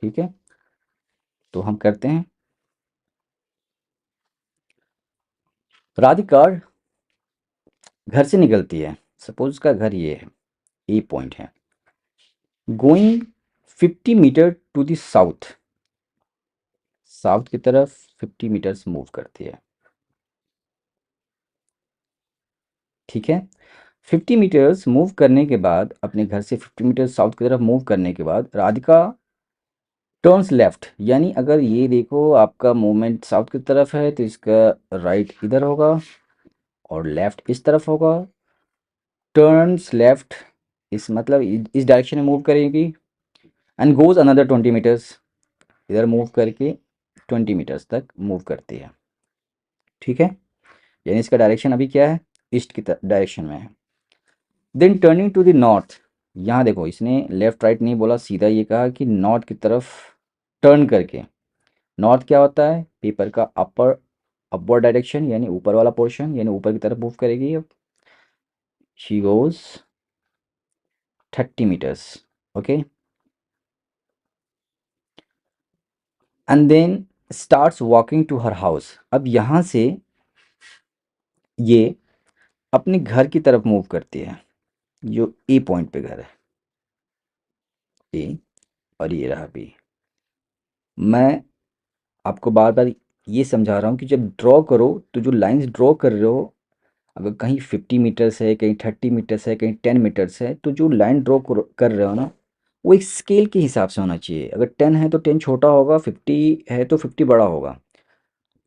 ठीक है, तो हम करते हैं। राधिका घर से निकलती है, सपोज उसका घर ये है, ए पॉइंट है। Going 50 metre to the south, south की तरफ 50 मीटर्स मूव करती है, ठीक है। 50 मीटर्स मूव करने के बाद, अपने घर से 50 मीटर्स साउथ की तरफ मूव करने के बाद, राधिका टर्न्स लेफ्ट, यानी अगर ये देखो आपका मूवमेंट साउथ की तरफ है तो इसका राइट इधर होगा और लेफ्ट इस तरफ होगा। टर्न्स लेफ्ट, इस मतलब इस डायरेक्शन में मूव करेगी एंड गोज अनदर 20 मीटर्स, इधर मूव करके 20 मीटर्स तक मूव करती है, ठीक है। यानी इसका डायरेक्शन अभी क्या है, ईस्ट की डायरेक्शन में है। Then turning to the north, यहाँ देखो इसने लेफ्ट राइट नहीं बोला, सीधा ये कहा कि नॉर्थ की तरफ टर्न करके। नॉर्थ क्या होता है, पेपर का अपवर्ड डायरेक्शन, यानी ऊपर वाला पोर्शन, यानी ऊपर की तरफ मूव करेगी। अब she goes 30 metres, okay, and then starts walking to her house. अब यहाँ से ये अपने घर की तरफ मूव करती है, जो ए पॉइंट पे घर है, ए, और ये रहा बी। मैं आपको बार बार ये समझा रहा हूँ कि जब ड्रॉ करो तो जो लाइंस ड्रॉ कर रहे हो, अगर कहीं 50 मीटर्स है, कहीं 30 मीटर्स है, कहीं 10 मीटर्स है, तो जो लाइन ड्रॉ कर रहे हो ना, वो एक स्केल के हिसाब से होना चाहिए। अगर 10 है तो 10 छोटा होगा, 50 है तो 50 बड़ा होगा,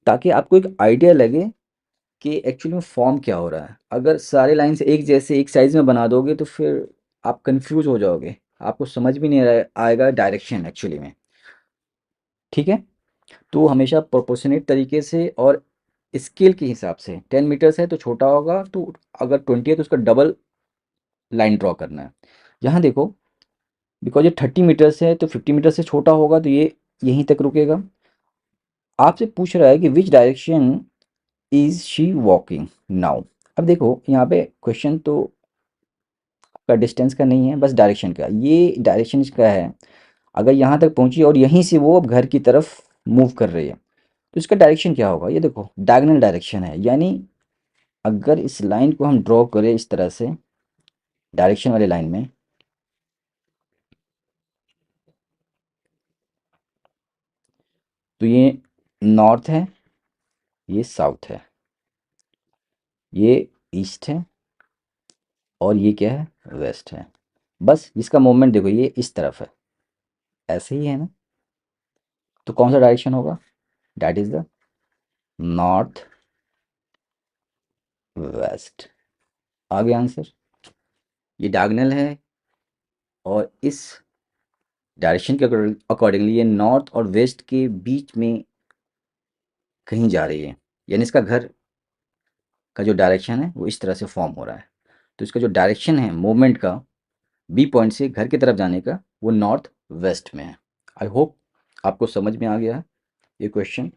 ताकि आपको एक आइडिया लगे कि एक्चुअली में फॉर्म क्या हो रहा है। अगर सारे लाइंस एक जैसे एक साइज़ में बना दोगे तो फिर आप कंफ्यूज हो जाओगे, आपको समझ भी नहीं आएगा डायरेक्शन एक्चुअली में, ठीक है। तो हमेशा प्रोपोर्शनेट तरीके से और स्केल के हिसाब से, 10 मीटर्स है तो छोटा होगा, तो अगर 20 है तो उसका डबल लाइन ड्रॉ करना है। यहाँ देखो, बिकॉज ये 30 मीटर्स है तो 50 मीटर से छोटा होगा, तो ये यहीं तक रुकेगा। आपसे पूछ रहा है कि which direction is she walking now. अब देखो यहाँ पे क्वेश्चन तो का डिस्टेंस का नहीं है, बस डायरेक्शन का। ये डायरेक्शन इसका है, अगर यहाँ तक पहुँची और यहीं से वो अब घर की तरफ मूव कर रही है, तो इसका डायरेक्शन क्या होगा। ये देखो डायगोनल डायरेक्शन है, यानी अगर इस लाइन को हम ड्रॉ करें इस तरह से डायरेक्शन वाले लाइन में, तो ये नॉर्थ है, ये साउथ है, ये ईस्ट है, और ये क्या है, वेस्ट है। बस इसका मूवमेंट देखो, ये इस तरफ है, ऐसे ही है ना। तो कौन सा डायरेक्शन होगा, that is the north west. आ गया आंसर। ये डायगोनल है और इस डायरेक्शन के अकॉर्डिंगली ये नॉर्थ और वेस्ट के बीच में कहीं जा रही है, यानी इसका घर का जो डायरेक्शन है वो इस तरह से फॉर्म हो रहा है। तो इसका जो डायरेक्शन है मूवमेंट का, बी पॉइंट से घर की तरफ जाने का, वो नॉर्थ वेस्ट में है। आई होप आपको समझ में आ गया है ये क्वेश्चन।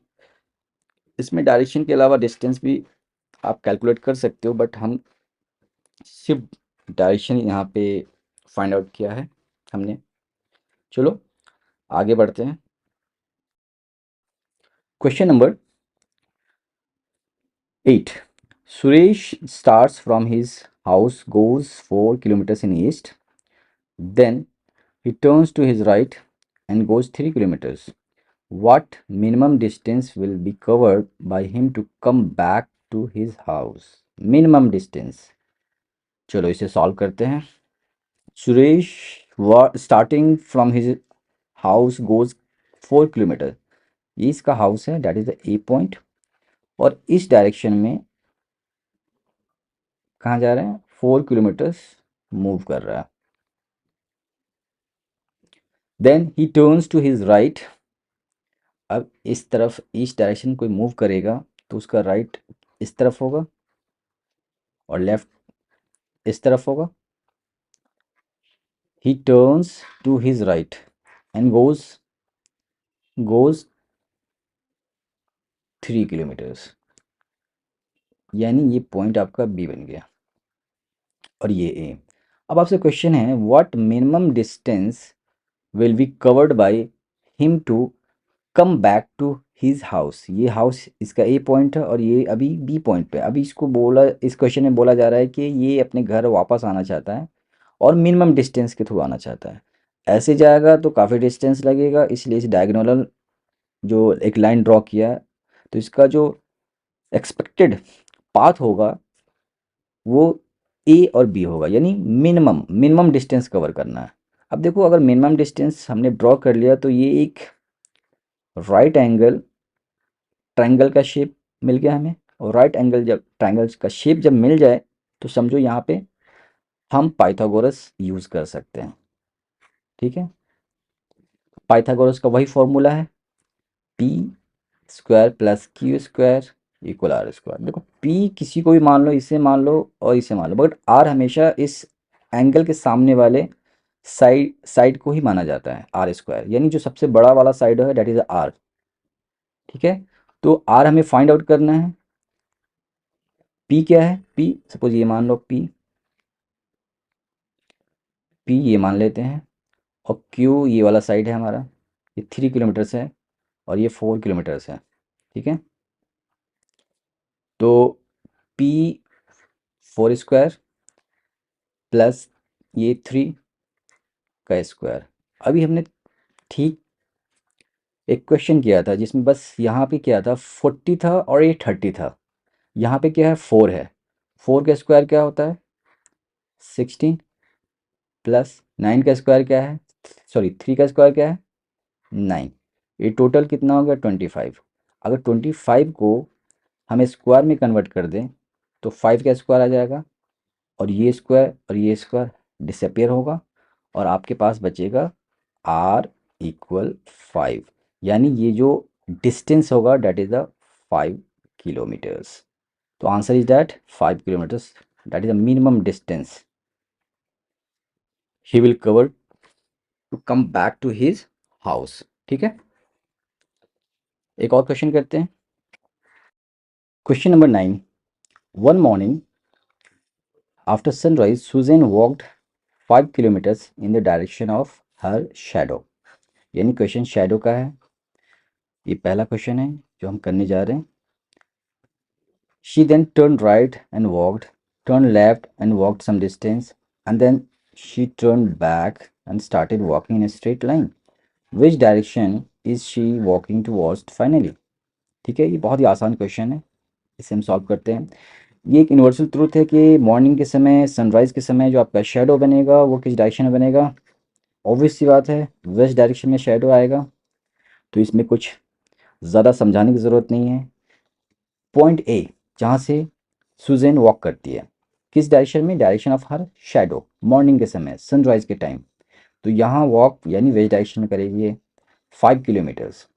इसमें डायरेक्शन के अलावा डिस्टेंस भी आप कैलकुलेट कर सकते हो, बट हम सिर्फ डायरेक्शन यहाँ पे फाइंड आउट किया है हमने। चलो आगे बढ़ते हैं। Question number 8। Suresh starts from his house, goes 4 kilometers in east, then he turns to his right and goes 3 kilometers. What minimum distance will be covered by him to come back to his house? Minimum distance. चलो इसे सॉल्व करते हैं। Suresh starting from his house goes 4 kilometre, ये इसका हाउस है, that is the A point, और इस डायरेक्शन में कहाँ जा रहे हैं, 4 किलोमीटर्स मूव कर रहा है। Then he turns to his right, अब इस तरफ ईस्ट डायरेक्शन कोई मूव करेगा तो उसका राइट इस तरफ होगा और लेफ्ट इस तरफ होगा। He turns to his right and goes 3 kilometres, यानी ये पॉइंट आपका बी बन गया और ये ए। अब आपसे क्वेश्चन है, what minimum distance will be covered by him to come back to his house. ये हाउस इसका ए पॉइंट है और ये अभी बी पॉइंट पे। अभी इसको बोला, इस क्वेश्चन में बोला जा रहा है कि ये अपने घर वापस आना चाहता है और मिनिमम डिस्टेंस के थ्रू आना चाहता है। ऐसे जाएगा तो काफ़ी डिस्टेंस लगेगा, इसलिए इस डायगोनल जो एक लाइन ड्रॉ किया है, तो इसका जो एक्सपेक्टेड पाथ होगा वो ए और बी होगा, यानी मिनिमम मिनिमम डिस्टेंस कवर करना है। अब देखो, अगर मिनिमम डिस्टेंस हमने ड्रॉ कर लिया तो ये एक राइट एंगल ट्रायंगल का शेप मिल गया हमें। और राइट एंगल जब ट्रायंगल का शेप जब मिल जाए तो समझो यहाँ पे हम पाइथागोरस यूज़ कर सकते हैं। ठीक है, पाइथागोरस का वही फॉर्मूला है, P square plus Q square equal R square. देखो, पी किसी को भी मान लो, इसे मान लो और इसे मान लो, बट आर हमेशा इस एंगल के सामने वाले साइड साइड को ही माना जाता है, आर स्क्वायर, यानी जो सबसे बड़ा वाला साइड है डेट इज आर। ठीक है, तो आर हमें फाइंड आउट करना है। पी क्या है? पी सपोज ये मान लो, पी पी ये मान लेते हैं, और क्यू ये वाला साइड है हमारा, ये 3 किलोमीटर है और ये 4 किलोमीटर है। ठीक है, तो पी 4 स्क्वायर प्लस ये 3 का स्क्वायर। अभी हमने ठीक एक क्वेश्चन किया था जिसमें बस यहाँ पे क्या था, 40 था और ये 30 था। यहाँ पे क्या है, 4 है। 4 का स्क्वायर क्या होता है, 16 प्लस 9 का स्क्वायर क्या है, सॉरी 3 का स्क्वायर क्या है, 9। ये टोटल कितना हो गया, 25। अगर 25 को हम स्क्वायर में कन्वर्ट कर दें तो 5 का स्क्वायर आ जाएगा, और ये स्क्वायर डिसअपियर होगा, और आपके पास बचेगा आर इक्वल 5, यानी ये जो डिस्टेंस होगा डेट इज़ द 5 किलोमीटर्स। तो answer is that 5 kilometres, that is the minimum distance he will cover to come back to his house. ठीक है, एक और क्वेश्चन करते हैं। Question number 9। One morning after sunrise Susan walked 5 kilometres in the direction of her shadow. यानी क्वेश्चन शैडो का है, ये पहला क्वेश्चन है जो हम करने जा रहे हैं। She then turned right and walked, turned left and walked some distance, and then she turned back and started walking in a straight line. Which direction is she walking towards finally? ठीक है, ये बहुत ही आसान क्वेश्चन है, इसे हम सॉल्व करते हैं। ये एक यूनिवर्सल ट्रूथ है कि मॉर्निंग के समय, सनराइज के समय जो आपका शेडो बनेगा वो किस डायरेक्शन में बनेगा। ऑब्वियस सी बात है, वेस्ट डायरेक्शन में शेडो आएगा, तो इसमें कुछ ज़्यादा समझाने की ज़रूरत नहीं है। पॉइंट ए जहाँ से सुजैन वॉक करती है, किस डायरेक्शन में, direction of her shadow, morning के समय, सनराइज के टाइम, तो यहाँ वॉक यानी वेस्ट डायरेक्शन में करेगी ये 5 kilometres,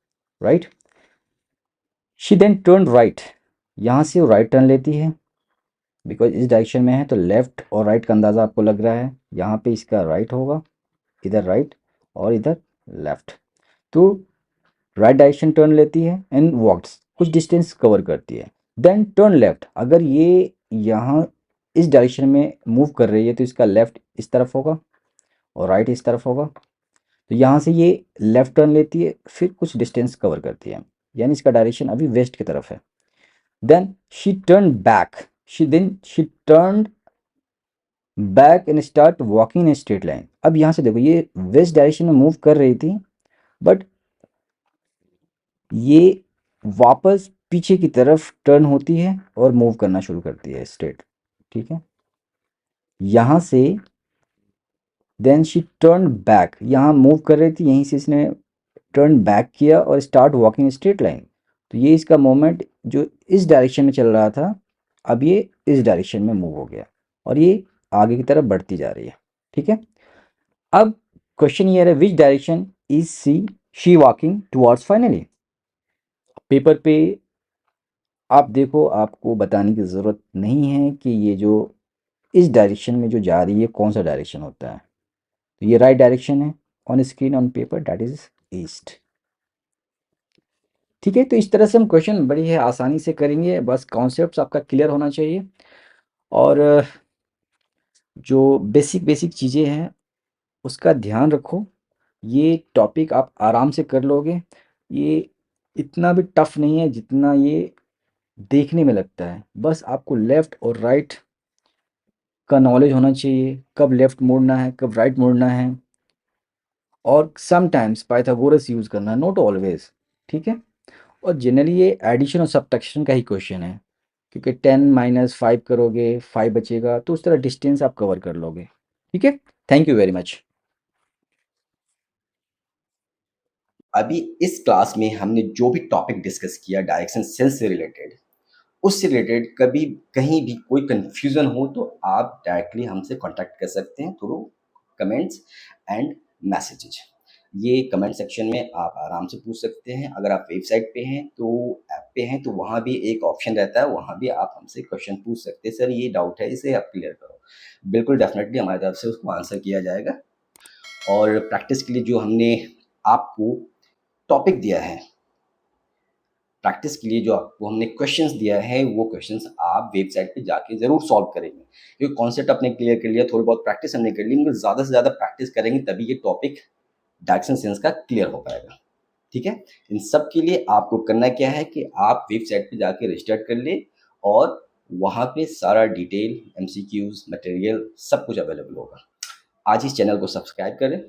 right. She then turn right, यहाँ से वो राइट टर्न लेती है, बिकॉज इस डायरेक्शन में है तो लेफ्ट और राइट का अंदाज़ा आपको लग रहा है, यहाँ पे इसका राइट होगा, इधर राइट और इधर लेफ्ट। तो राइट डायरेक्शन टर्न लेती है एंड वॉक्स, कुछ डिस्टेंस कवर करती है। देन टर्न लेफ्ट, अगर ये यहाँ इस डायरेक्शन में मूव कर रही है तो इसका लेफ्ट इस तरफ होगा और राइट इस तरफ होगा, तो यहाँ से ये लेफ्ट टर्न लेती है, फिर कुछ डिस्टेंस कवर करती है, यानी इसका डायरेक्शन अभी वेस्ट की तरफ है। Then she turn back, she turn back and start walking in straight line. अब यहाँ से देखो, ये वेस्ट डायरेक्शन में मूव कर रही थी, बट ये वापस पीछे की तरफ टर्न होती है और मूव करना शुरू करती है स्ट्रेट। ठीक है, यहाँ से देन शी टर्न बैक, यहाँ मूव कर रही थी, यहीं से इसने टर्न बैक किया और स्टार्ट वॉकिंग स्ट्रेट लाइन। तो ये इसका मोमेंट जो इस डायरेक्शन में चल रहा था, अब ये इस डायरेक्शन में मूव हो गया और ये आगे की तरफ बढ़ती जा रही है। ठीक है, अब क्वेश्चन ये है, which direction is she walking towards finally. Paper पे आप देखो, आपको बताने की ज़रूरत नहीं है कि ये जो इस डायरेक्शन में जो जा रही है कौन सा डायरेक्शन होता है। तो ये राइट डायरेक्शन है, on screen on paper that is east. ठीक है, तो इस तरह से हम क्वेश्चन बड़ी है आसानी से करेंगे, बस कॉन्सेप्ट्स आपका क्लियर होना चाहिए, और जो बेसिक बेसिक चीज़ें हैं उसका ध्यान रखो। ये टॉपिक आप आराम से कर लोगे, ये इतना भी टफ नहीं है जितना ये देखने में लगता है। बस आपको लेफ़्ट और राइट का नॉलेज होना चाहिए, कब लेफ़्ट मोड़ना है, कब राइट मोड़ना है, और समटाइम्स पाइथागोरस यूज़ करना है, नॉट ऑलवेज़। ठीक है। और जनरली ये एडिशन और सब्ट्रैक्शन का ही क्वेश्चन है, क्योंकि 10 माइनस 5 करोगे 5 बचेगा, तो उस तरह डिस्टेंस आप कवर कर लोगे। ठीक है, थैंक यू वेरी मच। अभी इस क्लास में हमने जो भी टॉपिक डिस्कस किया डायरेक्शन सेंस से रिलेटेड, उससे रिलेटेड कभी कहीं भी कोई कन्फ्यूज़न हो तो आप डायरेक्टली हमसे कॉन्टैक्ट कर सकते हैं थ्रू कमेंट्स एंड मैसेजेज। ये कमेंट सेक्शन में आप आराम से पूछ सकते हैं। अगर आप वेबसाइट पे हैं तो ऐप पे हैं तो वहाँ भी एक ऑप्शन रहता है, वहाँ भी आप हमसे क्वेश्चन पूछ सकते हैं, सर ये डाउट है इसे आप क्लियर करो। बिल्कुल डेफ़िनेटली हमारी तरफ से उसको आंसर किया जाएगा। और प्रैक्टिस के लिए जो हमने आपको टॉपिक दिया है, प्रैक्टिस के लिए जो आपको हमने क्वेश्चंस दिया है, वो क्वेश्चंस आप वेबसाइट पे जाके ज़रूर सॉल्व करेंगे। क्योंकि कॉन्सेप्ट आपने क्लियर कर लिया, थोड़ी बहुत प्रैक्टिस हमने कर ली, मगर ज़्यादा से ज़्यादा प्रैक्टिस करेंगे तभी ये टॉपिक डायरेक्शन सेंस का क्लियर हो पाएगा। ठीक है? इन सब के लिए आपको करना क्या है कि आप वेबसाइट पे जाके रजिस्टर कर लें और वहाँ पे सारा डिटेल, एमसीक्यूज़, मटेरियल सब कुछ अवेलेबल होगा। आज इस चैनल को सब्सक्राइब करें।